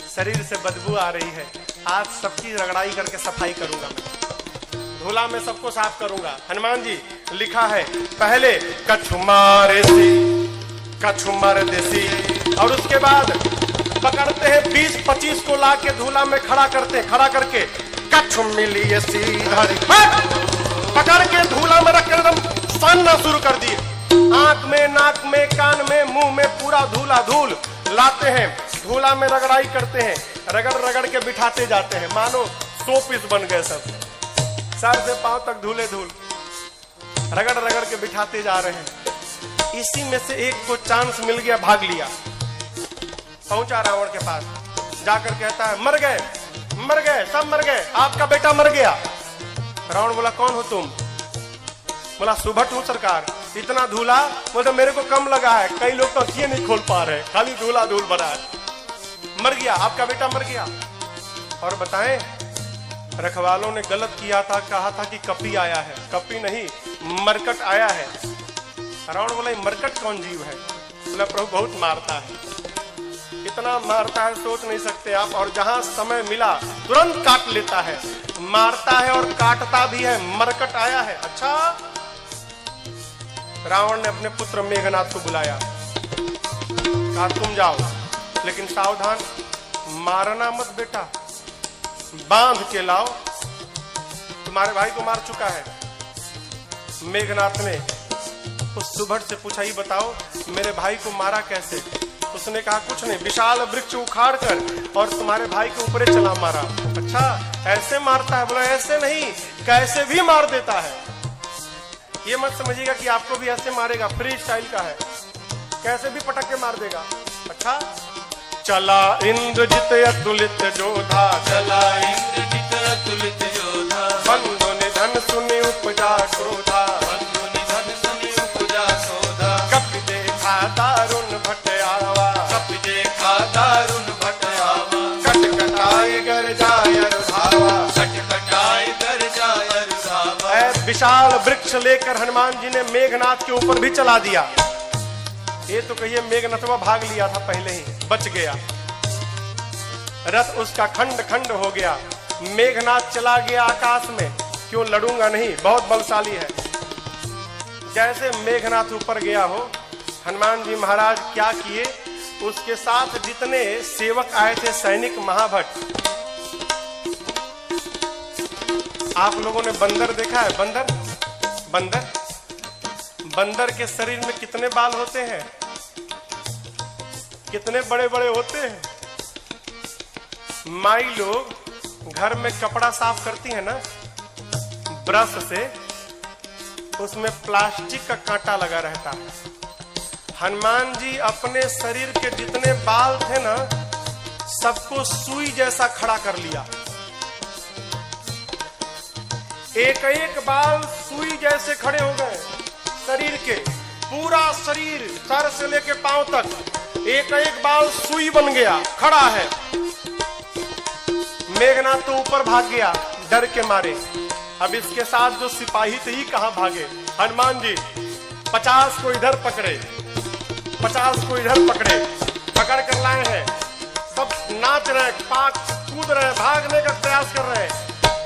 शरीर से बदबू आ रही है, आज सबकी रगड़ाई करके सफाई करूंगा मैं, धूला में सबको साफ करूंगा। हनुमान जी लिखा है, पहले कछु मार देसी, और उसके बाद पकड़ते हैं 20-25 को लाके धूला में खड़ा करते हैं, खड़ा करके कछु मिली पकड़ के धूला में रख कर एकदम सानना शुरू कर दिए। आंख में, नाक में, कान में, मुंह में पूरा धूल लाते हैं, धूला में रगड़ाई करते हैं, रगड़ के बिठाते जाते हैं, मानो 100 पीस बन गए सब, सर से पांव तक धूल, रगड़ के बिठाते जा रहे हैं। इसी में से एक को चांस मिल गया, भाग लिया, पहुंचा रावण के पास, जाकर कहता है, मर गए, सब मर गए, आपका बेटा मर गया। रावण बोला, कौन हो तुम। बोला, सुभट हूं सरकार। इतना धूला, बोलते मेरे को कम लगा है, कई लोग तो आंखें नहीं खोल पा रहे, खाली धूल भरा है। मर गया, आपका बेटा मर गया। और बताएं, रखवालों ने गलत किया था, कहा था कि कपी आया है, कपी नहीं, मरकट आया है। रावण बोला, मरकट कौन जीव है। बोला, प्रभु बहुत मारता है, इतना मारता है सोच नहीं सकते आप, और जहां समय मिला तुरंत काट लेता है, मारता है और काटता भी है, मरकट आया है। अच्छा, रावण ने अपने पुत्र मेघनाथ को बुलाया, कहा तुम जाओ, लेकिन सावधान, मारना मत बेटा, बांध के लाओ, तुम्हारे भाई को मार चुका है। मेघनाथ ने उस सुभट से पूछा, ही बताओ मेरे भाई को मारा कैसे। उसने कहा, कुछ नहीं, विशाल वृक्ष उखाड़ कर और तुम्हारे भाई के ऊपर चला मारा। अच्छा, ऐसे मारता है। बोला, ऐसे नहीं, कैसे भी मार देता है। ये मत समझिएगा कि आपको भी ऐसे मारेगा, फ्री स्टाइल का है, कैसे भी पटक के मार देगा। अच्छा, चला इंद्रजित अतुलित जोधा, चला इंद्रजित अतुलित जोधा, बंधु निधन सुनि उपजा क्रोधा, बंधु निधन सुनि उपजा क्रोधा, कपि देखा दारुण भट आवा, कपि देखा दारुण भट आवा, कटकटाई गर जाय रुधावा, कटकटाई गर जाय रुधावा। विशाल वृक्ष लेकर हनुमान जी ने मेघनाथ के ऊपर भी चला दिया। ये तो कहिए मेघनाथवा भाग लिया था पहले ही, बच गया, रथ उसका खंड खंड हो गया। मेघनाथ चला गया आकाश में, क्यों लड़ूंगा नहीं, बहुत बलशाली है। जैसे मेघनाथ ऊपर गया हो, हनुमान जी महाराज क्या किए, उसके साथ जितने सेवक आए थे, सैनिक महाभट। आप लोगों ने बंदर देखा है, बंदर के शरीर में कितने बाल होते हैं, कितने बड़े बड़े होते हैं। माई लोग घर में कपड़ा साफ करती है ना ब्रश से, उसमें प्लास्टिक का कांटा लगा रहता है। हनुमान जी अपने शरीर के जितने बाल थे ना, सबको सुई जैसा खड़ा कर लिया। एक एक बाल सुई जैसे खड़े हो गए शरीर के, पूरा शरीर सर से लेके पांव तक एक एक बाल सुई बन गया, खड़ा है। मेघनाथ तो ऊपर भाग गया डर के मारे। अब इसके साथ जो सिपाही थे ही कहां भागे। हनुमान जी 50 को इधर पकड़े, 50 को इधर पकड़े, पकड़ कर लाए हैं। सब नाच रहे, पाक कूद रहे, भागने का प्रयास कर रहे हैं।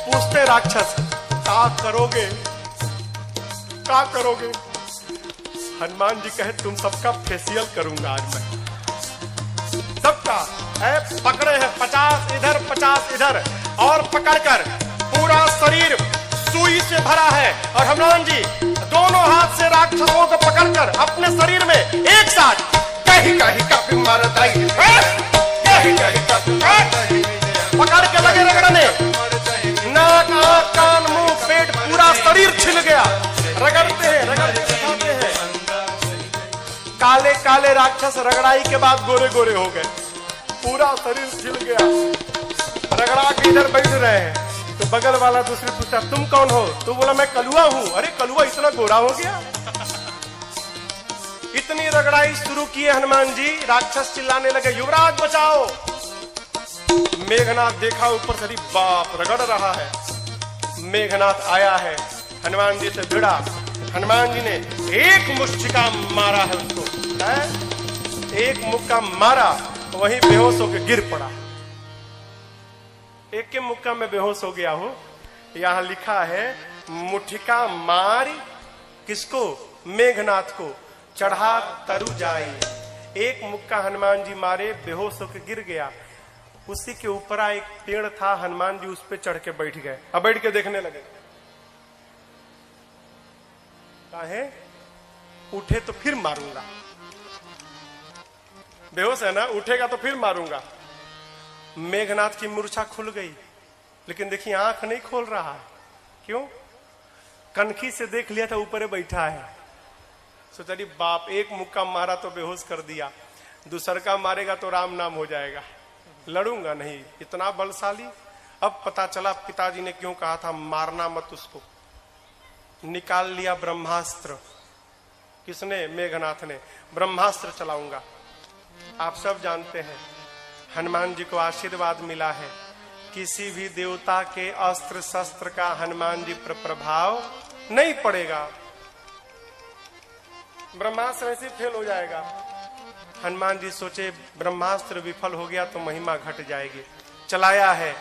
पूछते राक्षस, क्या करोगे, क्या करोगे? हनुमान जी कहे, तुम सबका फेशियल करूंगा आज मैं, सबका। पकड़े हैं 50 इधर 50 इधर, और पकड़कर पूरा शरीर सुई से भरा है। और हनुमान जी दोनों हाथ से राक्षसों को पकड़कर अपने शरीर में एक साथ कहीं कहीं कभी मरदाई पकड़ के लगे रगड़ने। नाक, आंख, कान, मुंह, पेट, पूरा शरीर छिल गया। रगड़ते हैं, रगड़ते हैं। काले काले राक्षस रगड़ाई के बाद गोरे गोरे हो गए, पूरा शरीर छिल गया। रगड़ा के इधर बैठ रहे हैं तो बगल वाला दूसरे पूछता, तुम कौन हो? तो बोला, मैं कलुआ हूं। अरे कलुआ इतना गोरा हो गया? इतनी रगड़ाई शुरू किए हनुमान जी, राक्षस चिल्लाने लगे, युवराज बचाओ। मेघनाथ देखा ऊपर से, बाप रगड़ रहा है। मेघनाथ आया है, हनुमान जी से भिड़ा। हनुमान जी ने एक मुष्टिका मारा है उसको, एक मुक्का मारा, वहीं बेहोश होकर गिर पड़ा। एक के मुक्का में बेहोश हो गया हो। यहां लिखा है, मुठिका मारी किसको? मेघनाथ को, चढ़ा तरु जाई। एक मुक्का हनुमान जी मारे, बेहोश होकर गिर गया। उसी के ऊपर एक पेड़ था, हनुमान जी उस पे चढ़ के बैठ गए। अब बैठ के देखने लगे, काहे? उठे तो फिर मारूंगा, बेहोश है ना, उठेगा तो फिर मारूंगा। मेघनाथ की मूर्छा खुल गई, लेकिन देखिए आंख नहीं खोल रहा है। क्यों? कनखी से देख लिया था ऊपर बैठा है। सोचा, बाप, एक मुक्का मारा तो बेहोश कर दिया, दूसर का मारेगा तो राम नाम हो जाएगा, लड़ूंगा नहीं, इतना बलशाली। अब पता चला पिताजी ने क्यों कहा था मारना मत उसको। निकाल लिया ब्रह्मास्त्र। किसने? मेघनाथ ने। ब्रह्मास्त्र चलाऊंगा। आप सब जानते हैं, हनुमान जी को आशीर्वाद मिला है, किसी भी देवता के अस्त्र शस्त्र का हनुमान जी पर प्रभाव नहीं पड़ेगा, ब्रह्मास्त्र ऐसे फेल हो जाएगा। हनुमान जी सोचे, ब्रह्मास्त्र विफल हो गया तो महिमा घट जाएगी। चलाया है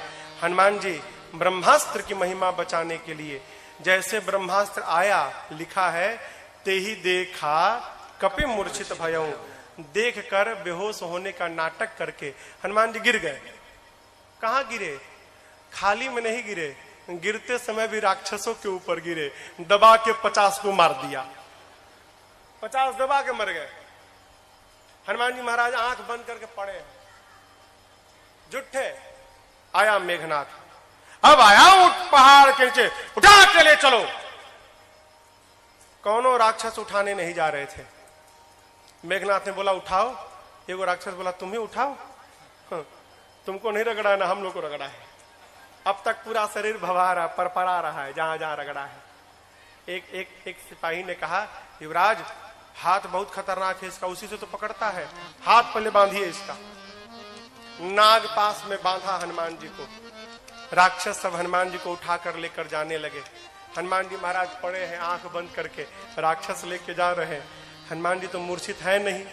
हनुमान जी ब्रह्मास्त्र की महिमा बचाने के लिए। जैसे ब्रह्मास्त्र आया, लिखा है, ते ही देखा कपि मूर्छित भयऊ। देख कर बेहोश होने का नाटक करके हनुमान जी गिर गए। कहां गिरे? खाली में नहीं गिरे, गिरते समय भी राक्षसों के ऊपर गिरे। दबा के 50 को मार दिया, 50 दबा के मर गए। हनुमान जी महाराज आंख बंद करके पड़े, जुट्ठे। आया मेघनाथ, अब आया उठ पहाड़ के नीचे, उठा के ले चलो। कौनों राक्षस उठाने नहीं जा रहे थे। मेघनाथ ने बोला, उठाओ। एगो राक्षस बोला, तुम ही उठाओ। तुमको नहीं रगड़ा ना, हम लोग को रगड़ा है। अब तक पूरा शरीर भवा रहा, परपरा रहा है जहां जहां रगड़ा है। एक सिपाही ने कहा, युवराज हाथ बहुत खतरनाक है इसका, उसी से तो पकड़ता है, हाथ पहले बांधिए इसका। नाग पास में बांधा हनुमान जी को। राक्षस सब हनुमान जी को उठाकर लेकर जाने लगे। हनुमान जी महाराज पड़े हैं आंख बंद करके, राक्षस लेके जा रहे हैं। हनुमान जी तो मूर्छित है नहीं,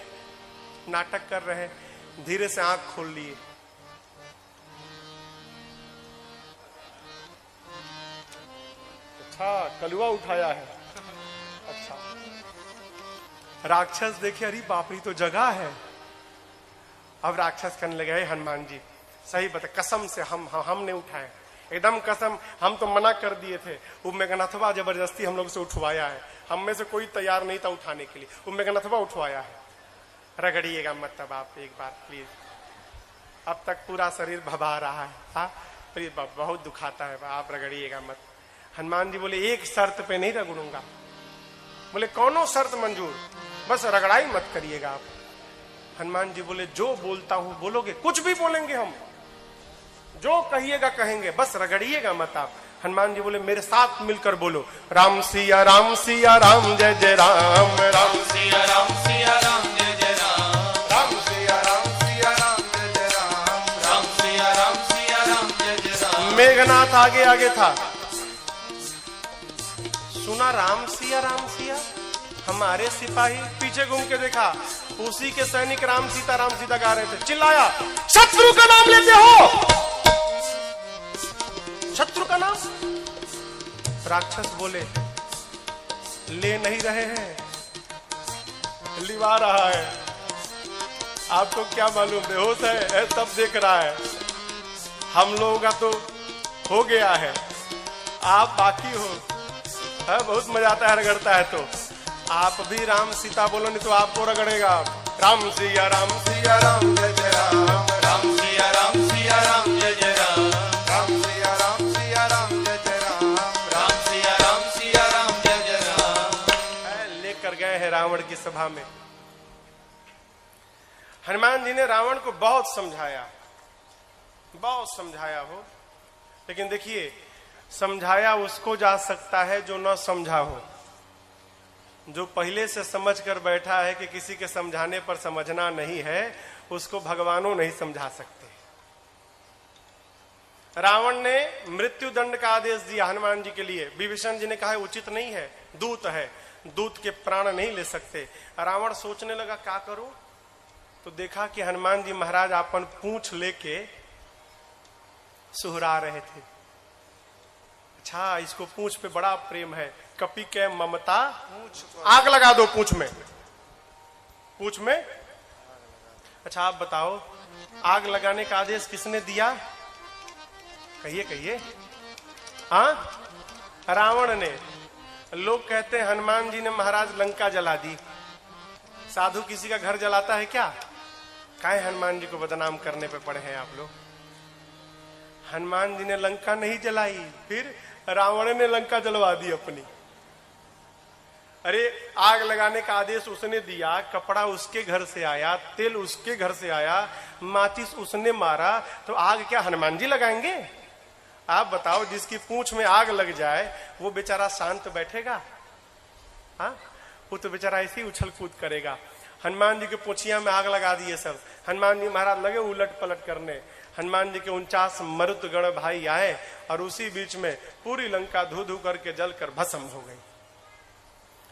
नाटक कर रहे हैं। धीरे से आंख खोल लिए। अच्छा, कलुआ उठाया है। अच्छा, राक्षस देखे, अरे बाप रे, तो जगह है। अब राक्षस कहने लगे, हनुमान जी सही बता, कसम से हमने उठाए, एकदम कसम, हम तो मना कर दिए थे। वो मेघनाथवा जबरदस्ती हम लोग से उठवाया है, हम में से कोई तैयार नहीं था उठाने के लिए, वो मेघनाथवा उठवाया है। रगड़िएगा मत तब आप एक बार प्लीज। अब तक पूरा शरीर भभा रहा है। हाँ, बहुत दुखाता है, आप रगड़िएगा मत। हनुमान जी बोले, एक शर्त पे नहीं रगड़ूंगा। बोले, कौनो शर्त मंजूर, बस रगड़ाई मत करिएगा आप। हनुमान जी बोले, जो बोलता हूं बोलोगे? कुछ भी बोलेंगे हम, जो कहिएगा कहेंगे, बस रगड़िएगा मत आप। हनुमान जी बोले, मेरे साथ मिलकर बोलो, राम सिया राम सिया राम जय जय राम, राम सिया राम सिया राम जय जय राम, राम सिया राम सिया राम जय जय राम, राम सिया राम सिया राम जय जय राम। मेघनाथ आगे आगे था, सुना राम सिया, हमारे सिपाही पीछे घूम के देखा, उसी के सैनिक राम सीता गा रहे थे। चिल्लाया, शत्रु का नाम लेते हो? शत्रु का नाम? राक्षस बोले, ले नहीं रहे हैं, लिवा रहा है। आपको क्या मालूम, बेहोश है, सब देख रहा है। हम लोगों का तो हो गया है, आप बाकी हो। है, बहुत मजा आता है, रगड़ता है तो। आप भी राम सीता बोलो, नहीं तो आपको रगड़ेगा। राम सिया राम सिया राम जय जय राम, राम सिया राम सिया राम जय जय राम, राम सिया राम सिया राम जय जय राम, राम सिया राम सिया राम जय जय राम। लेकर गए हैं रावण की सभा में। हनुमान जी ने रावण को बहुत समझाया हो, लेकिन देखिए, समझाया उसको जा सकता है जो न समझा हो। जो पहले से समझ कर बैठा है कि किसी के समझाने पर समझना नहीं है, उसको भगवानों नहीं समझा सकते। रावण ने मृत्यु दंड का आदेश दिया हनुमान जी के लिए। विभीषण जी ने कहा उचित नहीं है, दूत है, दूत के प्राण नहीं ले सकते। रावण सोचने लगा क्या करूं, तो देखा कि हनुमान जी महाराज अपन पूंछ लेके सुहरा रहे थे। अच्छा, इसको पूंछ पे बड़ा प्रेम है, कपि के ममता, आग लगा दो पूंछ में। अच्छा आप बताओ, आग लगाने का आदेश किसने दिया? कहिए। हाँ, रावण ने। लोग कहते हैं हनुमान जी ने महाराज लंका जला दी। साधु किसी का घर जलाता है क्या? काहे हनुमान जी को बदनाम करने पे पड़े हैं आप लोग? हनुमान जी ने लंका नहीं जलाई, फिर रावण ने लंका जलवा दी अपनी। अरे आग लगाने का आदेश उसने दिया, कपड़ा उसके घर से आया, तेल उसके घर से आया, माचिस उसने मारा, तो आग क्या हनुमान जी लगाएंगे? आप बताओ, जिसकी पूंछ में आग लग जाए वो बेचारा शांत बैठेगा? हाँ, वो तो बेचारा ऐसे ही उछल कूद करेगा। हनुमान जी के पूंछिया में आग लगा दिए सब। हनुमान जी महाराज लगे उलट पलट करने। हनुमान जी के 49 मरुत गण भाई आए और उसी बीच में पूरी लंका धू धू करके जलकर भस्म हो गई।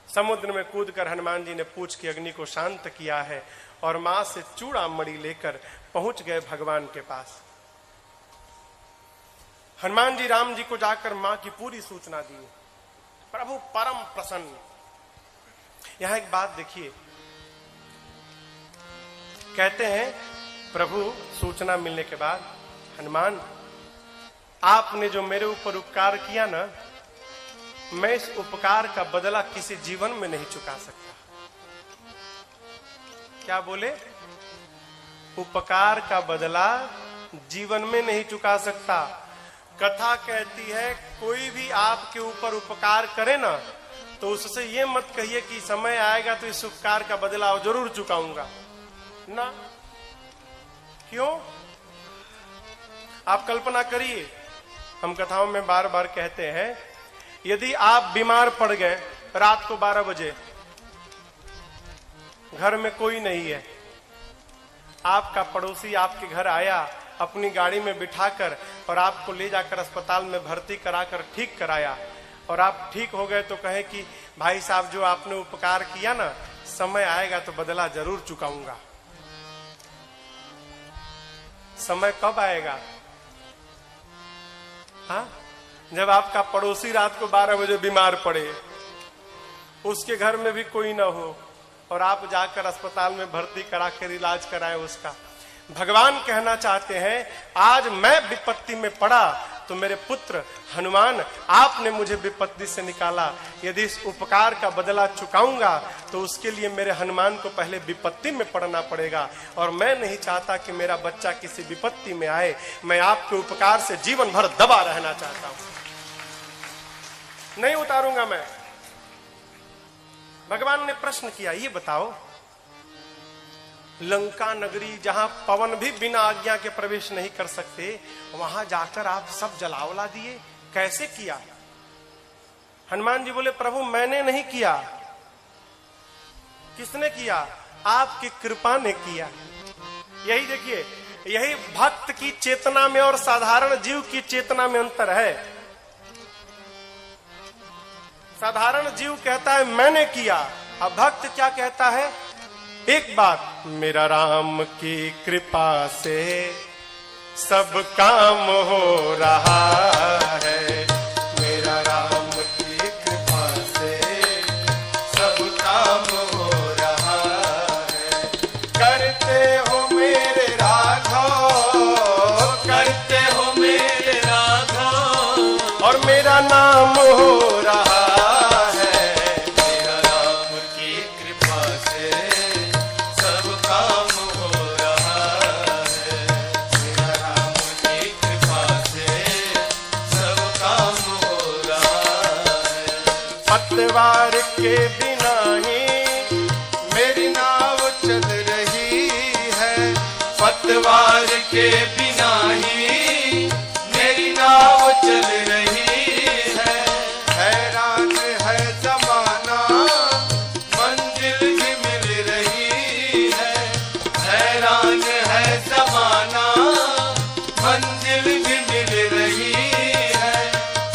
समुद्र में कूदकर हनुमान जी ने पूंछ की अग्नि को शांत किया है और मां से चूड़ा मणि लेकर पहुंच गए भगवान के पास। हनुमान जी राम जी को जाकर मां की पूरी सूचना दी। प्रभु परम प्रसन्न। यहां एक बात देखिए, कहते हैं प्रभु सूचना मिलने के बाद, हनुमान आपने जो मेरे ऊपर उपकार किया ना, मैं इस उपकार का बदला किसी जीवन में नहीं चुका सकता। क्या बोले? उपकार का बदला जीवन में नहीं चुका सकता। कथा कहती है कोई भी आपके ऊपर उपकार करे ना, तो उससे ये मत कहिए कि समय आएगा तो इस उपकार का बदला जरूर चुकाऊंगा ना। क्यों? आप कल्पना करिए, हम कथाओं में बार बार कहते हैं, यदि आप बीमार पड़ गए रात को 12 बजे, घर में कोई नहीं है, आपका पड़ोसी आपके घर आया अपनी गाड़ी में बिठाकर और आपको ले जाकर अस्पताल में भर्ती कराकर ठीक कराया, और आप ठीक हो गए तो कहे कि भाई साहब जो आपने उपकार किया ना, समय आएगा तो बदला जरूर चुकाऊंगा। समय कब आएगा? हाँ, जब आपका पड़ोसी रात को 12 बजे बीमार पड़े, उसके घर में भी कोई ना हो और आप जाकर अस्पताल में भर्ती करा कर इलाज कराए उसका। भगवान कहना चाहते हैं, आज मैं विपत्ति में पड़ा तो मेरे पुत्र हनुमान आपने मुझे विपत्ति से निकाला। यदि इस उपकार का बदला चुकाऊंगा तो उसके लिए मेरे हनुमान को पहले विपत्ति में पड़ना पड़ेगा, और मैं नहीं चाहता कि मेरा बच्चा किसी विपत्ति में आए। मैं आपके उपकार से जीवन भर दबा रहना चाहता हूं, नहीं उतारूंगा मैं। भगवान ने प्रश्न किया, ये बताओ, लंका नगरी जहां पवन भी बिना आज्ञा के प्रवेश नहीं कर सकते, वहां जाकर आप सब जलावला दिए, कैसे किया? हनुमान जी बोले, प्रभु मैंने नहीं किया। किसने किया? आपकी कृपा ने किया। यही देखिए, यही भक्त की चेतना में और साधारण जीव की चेतना में अंतर है। साधारण जीव कहता है मैंने किया, अब भक्त क्या कहता है? एक बात, मेरा राम की कृपा से सब काम हो रहा है। मेरा राम की कृपा से सब काम हो रहा है। करते हो मेरे राघव, करते हो मेरे राघव, और मेरा नाम हो रहा है। मेरा राम की कृपा से सब काम हो रहा है। मेरा राम की कृपा से सब काम हो रहा है। पतवार के बिना ही मेरी नाव चल रही है। पतवार के बिना ही मेरी नाव चल रही है। हैरान है जमाना, मंजिल भी मिल रही है। हैरान है जमाना, मंजिल भी मिल रही है।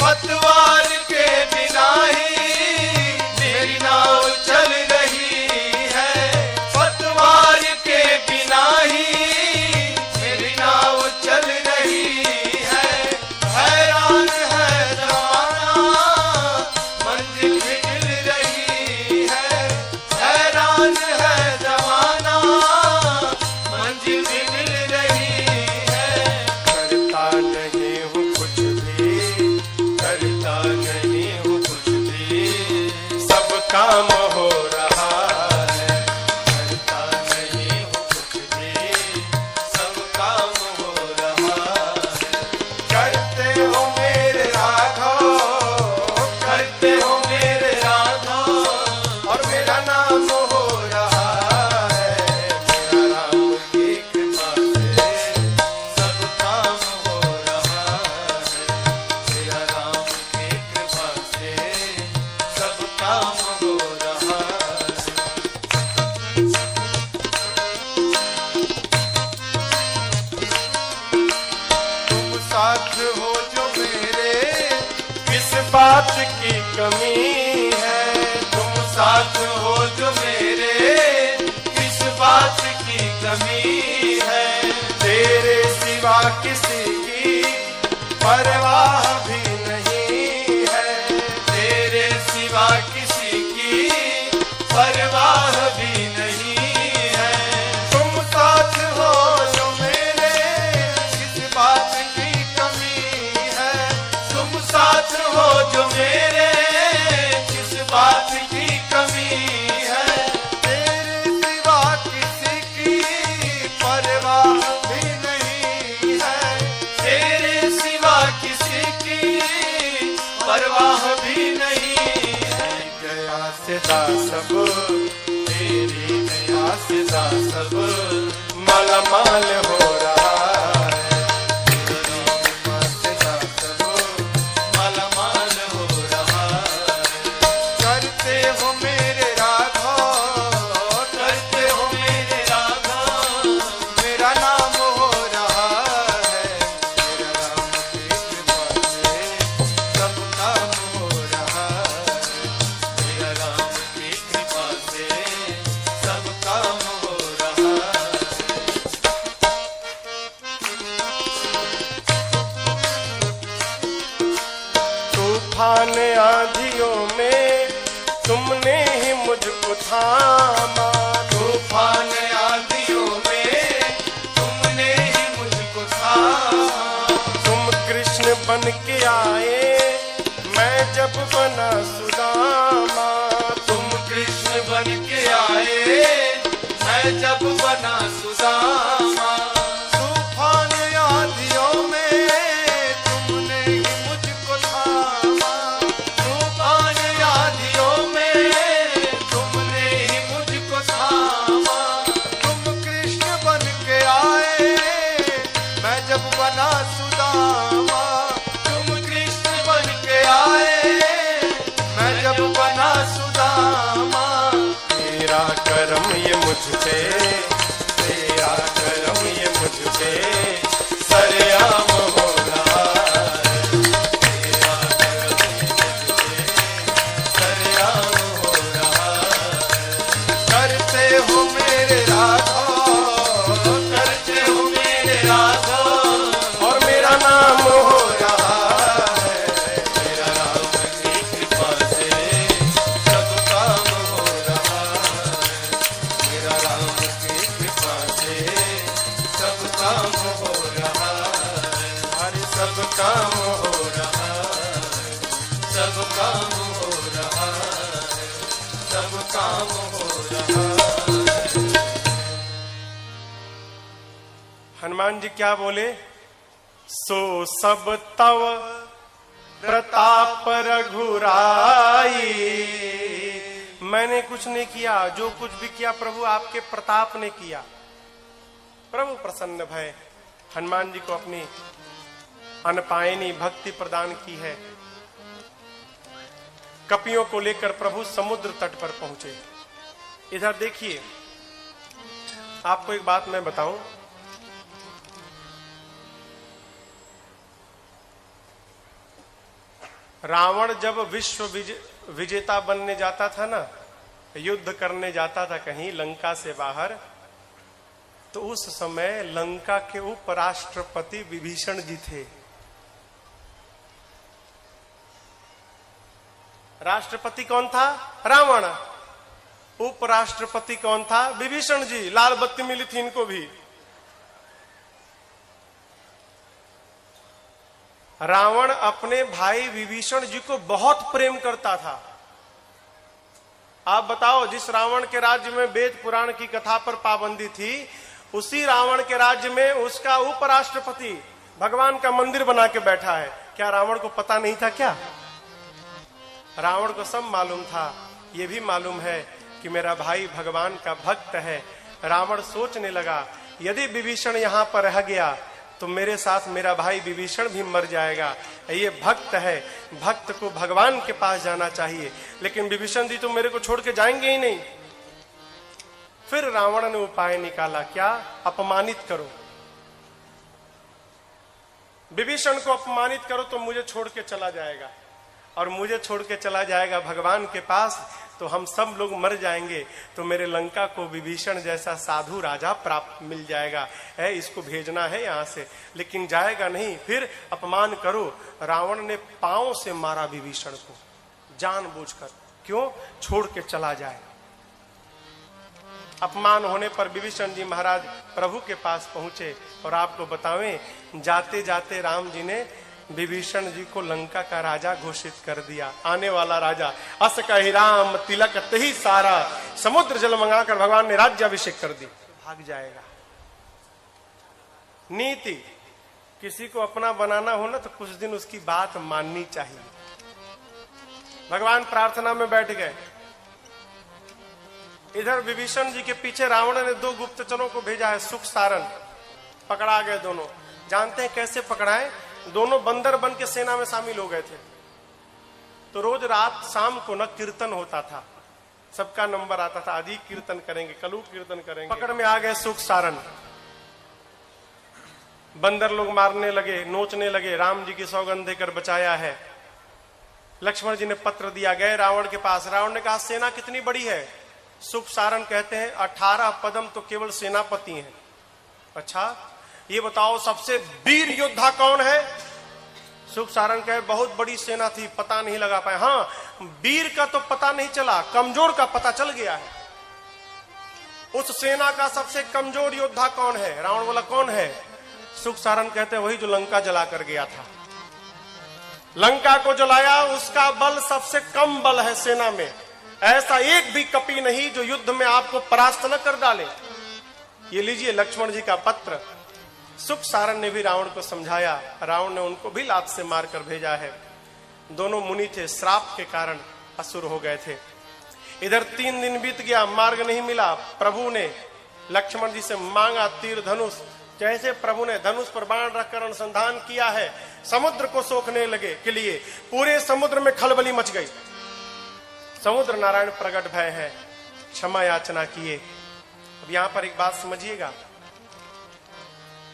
पतवार के बिना ही मेरी नाव चल रही है। पतवार के बिना ही मेरी नाव चल रही है। हैरान है जमाना, मंजिल भी मिल रही है। हैरान है जमाना, मंजिल भी मिल रही है। करता नहीं हूँ कुछ भी, करता नहीं हूँ कुछ भी, सब काम हो रहा है। करता नहीं हूँ कुछ भी, सब काम हो रहा है। करते हो मेरे राघव, करते हो मेरे राघव, और मेरा नाम हो रहा है। मेरा राम की कृपा से सब काम हो रहा है। मेरा राम की कृपा से सब काम हो रहा है। तुम साथ हो जो मेरे, किस बात की कमी है। तुम साथ हो जो मेरे, किस बात की कमी है। तेरे सिवा किसी की परवाह भी नहीं है। तेरे सिवा किसी की परवाह भी नहीं है। तुम साथ हो जो मेरे, किस बात की कमी है। तुम साथ हो जो मेरे, किस बात की कमी है। तेरे सिवा किसी की परवाह भी नहीं है। तेरे सिवा किसी की परवाह भी नहीं है। गया सिदा सब, तेरी दया से सब मालामाल हो रहा है। सिदा सब मालामाल हो रहा है। करते हो मेरे राघव, करते हो मेरे राघव, मेरा नाम हो रहा है। मेरा राम की कृपा से सब काम हो रहा है। मेरा राम की कृपा से सब काम हो रहा है। तूफान आंधियों में तुमने ही मुझको थामा। तूफान आंधियों में तुमने ही मुझको थामा। तुम कृष्ण बन के आए, मैं जब बना सुदामा। तुम कृष्ण बन के आए, मैं जब बना सुदामा। तूफान आंधियों में तुमने ही मुझको थामा। तूफान आंधियों में तुमने ही मुझको थामा। तुम कृष्ण बन के आए, मैं जब बना सुदामा। तुम कृष्ण बन के आए, मैं जब बना सुदामा। तेरा करम ये मुझ पे, तेरा करम ये मुझ पे सरेआम हो रहा है। तेरा करम मुझ पे सरेआम हो रहा है। करते हो मेरे हनुमान जी क्या बोले? सो सब तव प्रताप रघुराई। मैंने कुछ नहीं किया, जो कुछ भी किया प्रभु आपके प्रताप ने किया। प्रभु प्रसन्न भय हनुमान जी को अपनी अनपायनी भक्ति प्रदान की है। कपियों को लेकर प्रभु समुद्र तट पर पहुंचे। इधर देखिए, आपको एक बात मैं बताऊं, रावण जब विश्व विजेता बनने जाता था ना, युद्ध करने जाता था कहीं लंका से बाहर, तो उस समय लंका के उपराष्ट्रपति विभीषण जी थे। राष्ट्रपति कौन था? रावण। उपराष्ट्रपति कौन था? विभीषण जी। लाल बत्ती मिली थी इनको भी। रावण अपने भाई विभीषण जी को बहुत प्रेम करता था। आप बताओ, जिस रावण के राज्य में वेद पुराण की कथा पर पाबंदी थी, उसी रावण के राज्य में उसका उपराष्ट्रपति भगवान का मंदिर बना के बैठा है। क्या रावण को पता नहीं था क्या? रावण को सब मालूम था। यह भी मालूम है कि मेरा भाई भगवान का भक्त है। रावण सोचने लगा, यदि विभीषण यहां पर रह गया तो मेरे साथ मेरा भाई विभीषण भी मर जाएगा। ये भक्त है, भक्त को भगवान के पास जाना चाहिए। लेकिन विभीषण जी तो मेरे को छोड़ के जाएंगे ही नहीं। फिर रावण ने उपाय निकाला, क्या? अपमानित करो, विभीषण को अपमानित करो तो मुझे छोड़ के चला जाएगा, और मुझे छोड़ के चला जाएगा भगवान के पास तो हम सब लोग मर जाएंगे। तो मेरे लंका को विभीषण जैसा साधु राजा प्राप्त मिल जाएगा। है, इसको भेजना है यहां से, लेकिन जाएगा नहीं। फिर अपमान करो। रावण ने पांव से मारा विभीषण को जानबूझकर। क्यों? छोड़ के चला जाए। अपमान होने पर विभीषण जी महाराज प्रभु के पास पहुंचे। और आपको बतावें, जाते जाते राम जी ने विभीषण जी को लंका का राजा घोषित कर दिया। आने वाला राजा। अस कहि राम तिलक तहि सारा, समुद्र जल मंगाकर भगवान ने राज्याभिषेक कर दी। भाग जाएगा। नीति, किसी को अपना बनाना हो ना तो कुछ दिन उसकी बात माननी चाहिए। भगवान प्रार्थना में बैठ गए। इधर विभीषण जी के पीछे रावण ने 2 गुप्तचरों को भेजा है, सुख सारन। पकड़ा गए दोनों। जानते हैं कैसे पकड़ाए? दोनों बंदर बन के सेना में शामिल हो गए थे। तो रोज रात शाम को न कीर्तन होता था, सबका नंबर आता था, अधिक कीर्तन करेंगे, कलू कीर्तन करेंगे। पकड़ में आ गए सुख सारन। बंदर लोग मारने लगे, नोचने लगे। राम जी की सौगंध देकर बचाया है। लक्ष्मण जी ने पत्र दिया, गए रावण के पास। रावण ने कहा, सेना कितनी बड़ी है? सुख सारन कहते हैं 18 पदम तो केवल सेनापति हैं। अच्छा, ये बताओ सबसे वीर योद्धा कौन है? सुख सारन कहे, बहुत बड़ी सेना थी, पता नहीं लगा पाए। हाँ, वीर का तो पता नहीं चला, कमजोर का पता चल गया है। उस सेना का सबसे कमजोर योद्धा कौन है? रावण बोला, कौन है? सुख सारन कहते वही जो लंका जला कर गया था। लंका को जलाया, उसका बल सबसे कम बल है सेना में। ऐसा एक भी कपि नहीं जो युद्ध में आपको परास्त न कर डाले। ये लीजिए लक्ष्मण जी का पत्र। सुख सारन ने भी रावण को समझाया। रावण ने उनको भी लात से मारकर भेजा है। दोनों मुनि थे, श्राप के कारण असुर हो गए थे। इधर 3 दिन बीत गया, मार्ग नहीं मिला। प्रभु ने लक्ष्मण जी से मांगा तीर धनुष। जैसे प्रभु ने धनुष पर बाण रखकर अनुसंधान किया है, समुद्र को सोखने लगे के लिए पूरे समुद्र में खलबली मच गई। समुद्र नारायण प्रकट भय है, क्षमा याचना किए। अब यहां पर एक बात समझिएगा,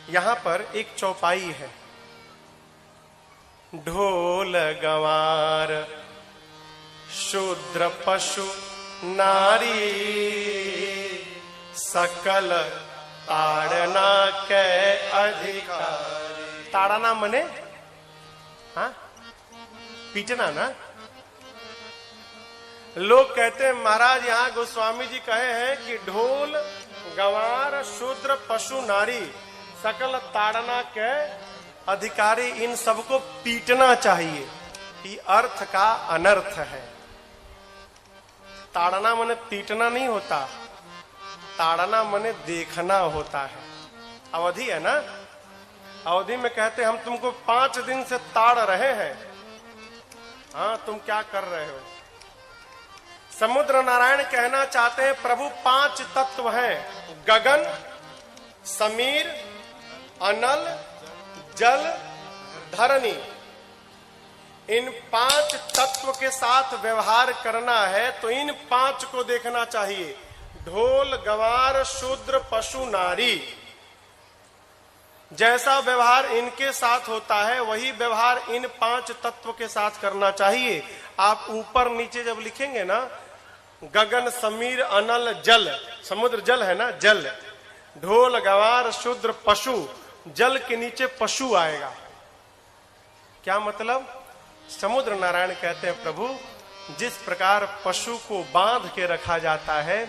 यहां पर एक चौपाई है। ढोल गंवार शूद्र पशु नारी, सकल ताड़ना के अधिकारी। ताड़ना मने हाँ पीटना ना। लोग कहते हैं महाराज यहाँ गोस्वामी जी कहे हैं कि ढोल गंवार शूद्र पशु नारी सकल ताड़ना के अधिकारी, इन सबको पीटना चाहिए। ये अर्थ का अनर्थ है। ताड़ना माने पीटना नहीं होता, ताड़ना माने देखना होता है। अवधि है ना, अवधि में कहते हम तुमको 5 दिन से ताड़ रहे हैं, हाँ तुम क्या कर रहे हो। समुद्र नारायण कहना चाहते हैं प्रभु 5 तत्व हैं, गगन, समीर, अनल, जल, धरणी। इन 5 तत्व के साथ व्यवहार करना है तो इन 5 को देखना चाहिए, ढोल, गंवार, शूद्र, पशु, नारी। जैसा व्यवहार इनके साथ होता है वही व्यवहार इन 5 तत्व के साथ करना चाहिए। आप ऊपर नीचे जब लिखेंगे ना, गगन, समीर, अनल, जल, समुद्र जल है ना, जल, ढोल, गंवार, शूद्र, पशु, जल के नीचे पशु आएगा। क्या मतलब? समुद्र नारायण कहते हैं प्रभु जिस प्रकार पशु को बांध के रखा जाता है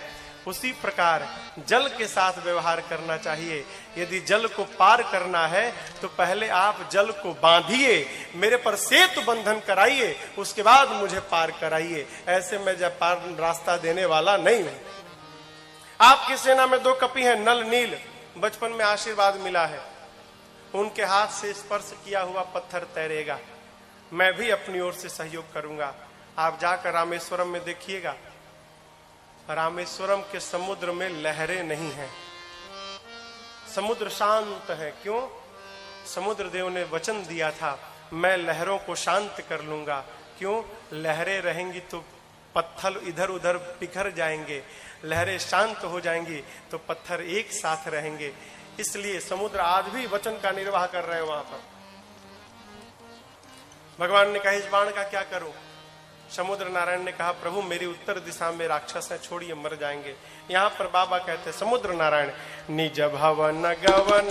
उसी प्रकार जल के साथ व्यवहार करना चाहिए। यदि जल को पार करना है तो पहले आप जल को बांधिए, मेरे पर सेतु बंधन कराइए, उसके बाद मुझे पार कराइए। ऐसे मैं जब पार रास्ता देने वाला नहीं हूं। आपकी सेना में 2 कपि हैं, नल, नील, बचपन में आशीर्वाद मिला है, उनके हाथ से स्पर्श किया हुआ पत्थर तैरेगा। मैं भी अपनी ओर से सहयोग करूंगा। आप जाकर रामेश्वरम में देखिएगा, रामेश्वरम के समुद्र में लहरें नहीं हैं, समुद्र शांत है। क्यों? समुद्र देव ने वचन दिया था मैं लहरों को शांत कर लूंगा। क्यों? लहरें रहेंगी तो पत्थर इधर उधर बिखर जाएंगे, लहरें शांत हो जाएंगी तो पत्थर एक साथ रहेंगे। इसलिए समुद्र आज भी वचन का निर्वाह कर रहे हैं वहां पर। भगवान ने कहा इस बाण का क्या करूं? समुद्र नारायण ने कहा प्रभु मेरी उत्तर दिशा में राक्षस है, छोड़िए मर जाएंगे। यहाँ पर बाबा कहते समुद्र नारायण निज भवन गवन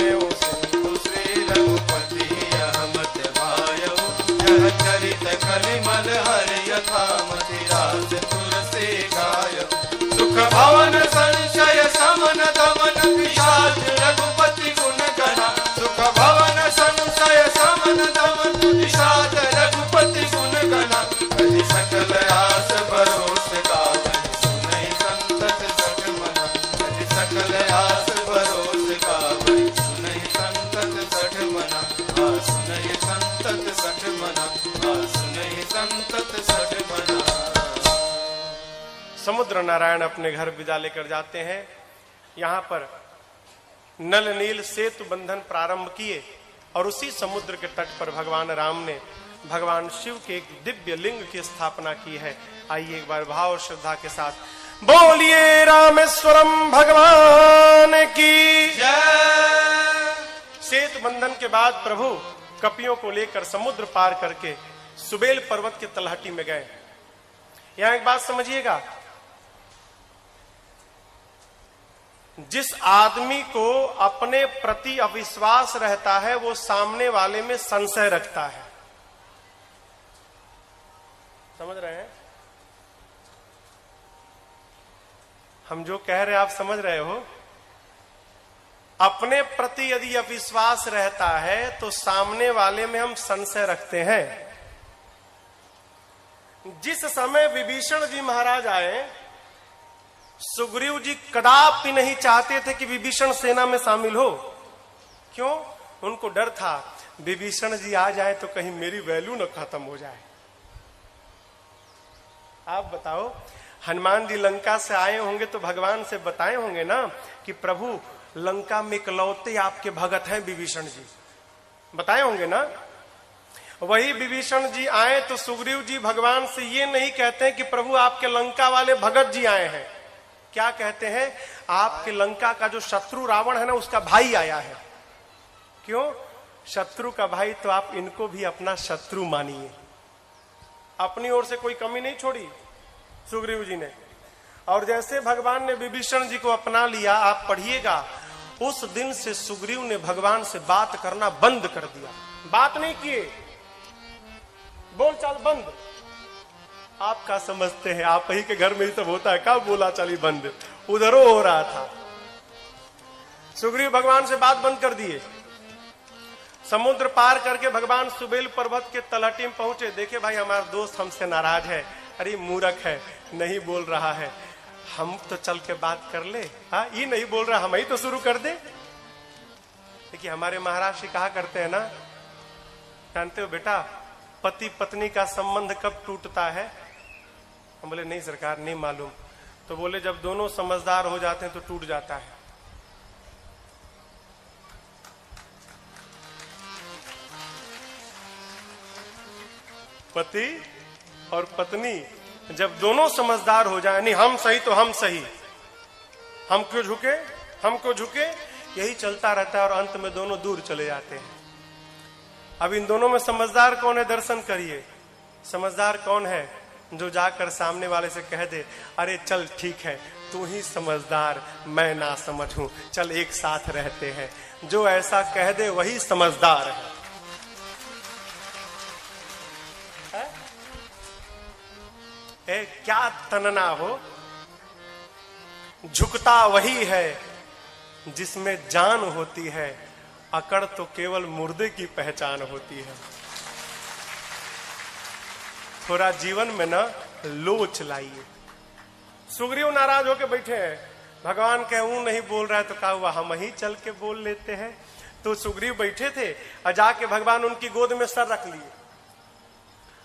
श्री रघुपति अहमत भायो यह चरित कलिमल हर यथामति राज तुलसी गाय सुख भवन संशय समन दमन विषाद रघुपति गुण गणा सुख भवन संशय समन दमन विषाद रघुपति गुण गणा कहि सकल आस भरोस गावै सुनहि संतत सठ मना कहि सकल आस भरोस गावै सुनहि संतत सठ मना सुनहि संतत सठ मना सुनहि संतत सठ मना। समुद्र नारायण अपने घर विदा लेकर जाते हैं। यहाँ पर नल नील सेतु बंधन प्रारंभ किए और उसी समुद्र के तट पर भगवान राम ने भगवान शिव के एक दिव्य लिंग की स्थापना की है। आइए एक बार भाव और श्रद्धा के साथ बोलिए रामेश्वरम भगवान की जय। सेतु बंधन के बाद प्रभु कपियों को लेकर समुद्र पार करके सुबेल पर्वत के तलहटी में गए। यहां एक बात समझिएगा, जिस आदमी को अपने प्रति अविश्वास रहता है वो सामने वाले में संशय रखता है। समझ रहे हैं? हम जो कह रहे हैं आप समझ रहे हो? अपने प्रति यदि अविश्वास रहता है तो सामने वाले में हम संशय रखते हैं। जिस समय विभीषण जी महाराज आए, सुग्रीव जी कदापि नहीं चाहते थे कि विभीषण सेना में शामिल हो। क्यों? उनको डर था विभीषण जी आ जाए तो कहीं मेरी वैल्यू न खत्म हो जाए। आप बताओ, हनुमान जी लंका से आए होंगे तो भगवान से बताए होंगे ना कि प्रभु लंका में इकलौते आपके भगत हैं विभीषण जी, बताए होंगे ना। वही विभीषण जी आए तो सुग्रीव जी भगवान से ये नहीं कहते हैं कि प्रभु आपके लंका वाले भगत जी आए हैं। क्या कहते हैं? आपके लंका का जो शत्रु रावण है ना उसका भाई आया है। क्यों? शत्रु का भाई तो आप इनको भी अपना शत्रु मानिए। अपनी ओर से कोई कमी नहीं छोड़ी सुग्रीव जी ने। और जैसे भगवान ने विभीषण जी को अपना लिया, आप पढ़िएगा, उस दिन से सुग्रीव ने भगवान से बात करना बंद कर दिया। बात नहीं किए, बोलचाल बंद। आप क्या समझते हैं? आप ही के घर में ही सब होता है, कब बोला चाली बंद? उधरों हो रहा था। सुग्रीव भगवान से बात बंद कर दिए। समुद्र पार करके भगवान सुबेल पर्वत के तलहटी में पहुंचे। देखे भाई हमारा दोस्त हमसे नाराज है, अरे मूर्ख है, नहीं बोल रहा है, हम तो चल के बात कर ले। हाँ, ये नहीं बोल रहा, हम ही तो शुरू कर दे। देखिए हमारे महाराज जी कहा करते हैं ना, जानते हो बेटा पति पत्नी का संबंध कब टूटता है? हम बोले नहीं सरकार नहीं मालूम। तो बोले जब दोनों समझदार हो जाते हैं तो टूट जाता है। पति और पत्नी जब दोनों समझदार हो जाए, नहीं हम सही तो हम सही, हम क्यों झुके, हम क्यों झुके, यही चलता रहता है और अंत में दोनों दूर चले जाते हैं। अब इन दोनों में समझदार कौन है? दर्शन करिए। समझदार कौन है? जो जाकर सामने वाले से कह दे अरे चल ठीक है तू ही समझदार मैं ना समझ हूं, चल एक साथ रहते हैं। जो ऐसा कह दे वही समझदार है। क्या तनना हो, झुकता वही है जिसमें जान होती है, अकड़ तो केवल मुर्दे की पहचान होती है। थोड़ा जीवन में ना लोच लाइए। सुग्रीव नाराज होके बैठे हैं, भगवान कहे ऊ नहीं बोल रहा है तो क्या हुआ, हम ही चल के बोल लेते हैं। तो सुग्रीव बैठे थे और जाके भगवान उनकी गोद में सर रख लिए।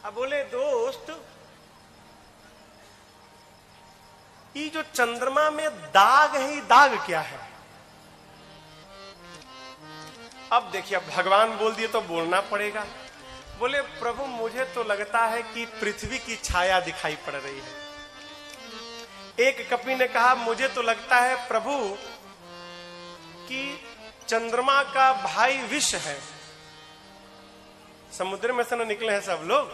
अब बोले दोस्त ये जो चंद्रमा में दाग है, ये दाग क्या है? अब देखिए अब भगवान बोल दिए तो बोलना पड़ेगा। बोले प्रभु मुझे तो लगता है कि पृथ्वी की छाया दिखाई पड़ रही है। एक कपि ने कहा मुझे तो लगता है प्रभु कि चंद्रमा का भाई विष है। समुद्र में से न निकले हैं सब लोग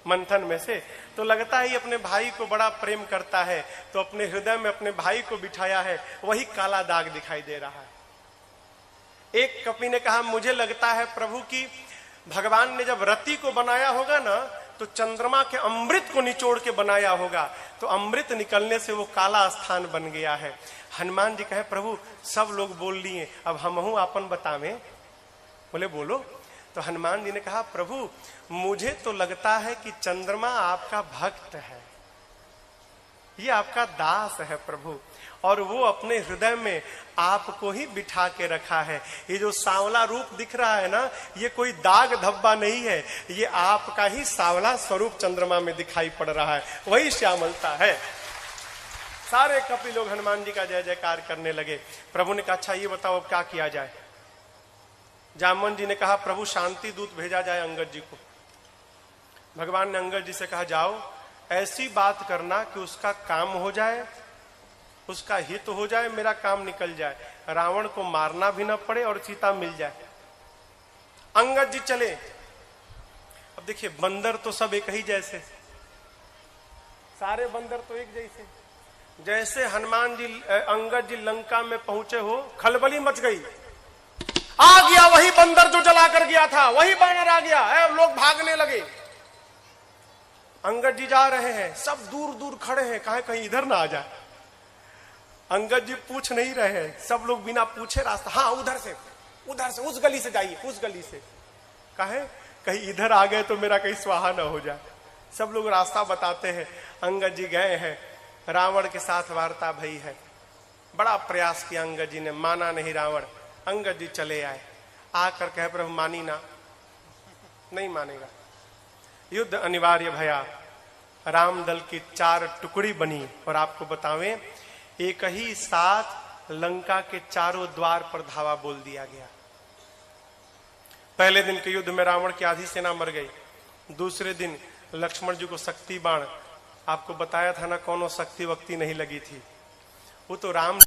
मंथन में से, तो लगता है ये अपने भाई को बड़ा प्रेम करता है, तो अपने हृदय में अपने भाई को बिठाया है, वही काला दाग दिखाई दे रहा है। एक कपि ने कहा मुझे लगता है प्रभु कि भगवान ने जब रति को बनाया होगा ना तो चंद्रमा के अमृत को निचोड़ के बनाया होगा, तो अमृत निकलने से वो काला स्थान बन गया है। हनुमान जी कहे प्रभु सब लोग बोल लिए, अब हमहू आपन बतावें। बोले बोलो। तो हनुमान जी ने कहा प्रभु मुझे तो लगता है कि चंद्रमा आपका भक्त है, ये आपका दास है प्रभु, और वो अपने हृदय में आपको ही बिठा के रखा है। ये जो सांवला रूप दिख रहा है ना, ये कोई दाग धब्बा नहीं है, ये आपका ही सांवला स्वरूप चंद्रमा में दिखाई पड़ रहा है, वही श्यामलता है। सारे कपि लोग हनुमान जी का जय जयकार करने लगे। प्रभु ने कहा अच्छा ये बताओ अब क्या किया जाए? जामवन जी ने कहा प्रभु शांति दूत भेजा जाए अंगद जी को। भगवान ने अंगद जी से कहा जाओ ऐसी बात करना कि उसका काम हो जाए, उसका हित हो जाए, मेरा काम निकल जाए, रावण को मारना भी ना पड़े और सीता मिल जाए। अंगद जी चले। अब देखिए बंदर तो सब एक ही जैसे, सारे बंदर तो एक जैसे। जैसे हनुमान जी अंगद जी लंका में पहुंचे हो खलबली मच गई, आ गया वही बंदर जो जला कर गया था, वही बानर आ गया, लोग भागने लगे। अंगद जी जा रहे हैं, सब दूर दूर खड़े हैं, कहे कहीं इधर ना आ जाए। अंगद जी पूछ नहीं रहे हैं, सब लोग बिना पूछे रास्ता, हाँ उधर से उस गली से जाइए, उस गली से। कहे कहीं इधर आ गए तो मेरा कहीं स्वाहा ना हो जाए। सब लोग रास्ता बताते हैं। अंगद जी गए हैं, रावण के साथ वार्ता भई है। बड़ा प्रयास किया अंगद जी ने, माना नहीं रावण। अंगद जी चले आए, आकर कहे प्रभु मानी ना, नहीं मानेगा। युद्ध अनिवार्य भया, राम दल की 4 टुकड़ी बनी, और आपको बतावें एक ही साथ लंका के चारों द्वार पर धावा बोल दिया गया। पहले दिन के युद्ध में रावण की आधी सेना मर गई। दूसरे दिन लक्ष्मण जी को शक्ति बाण, आपको बताया था ना, कोनो शक्ति वक्ति नहीं लगी थी, वो तो राम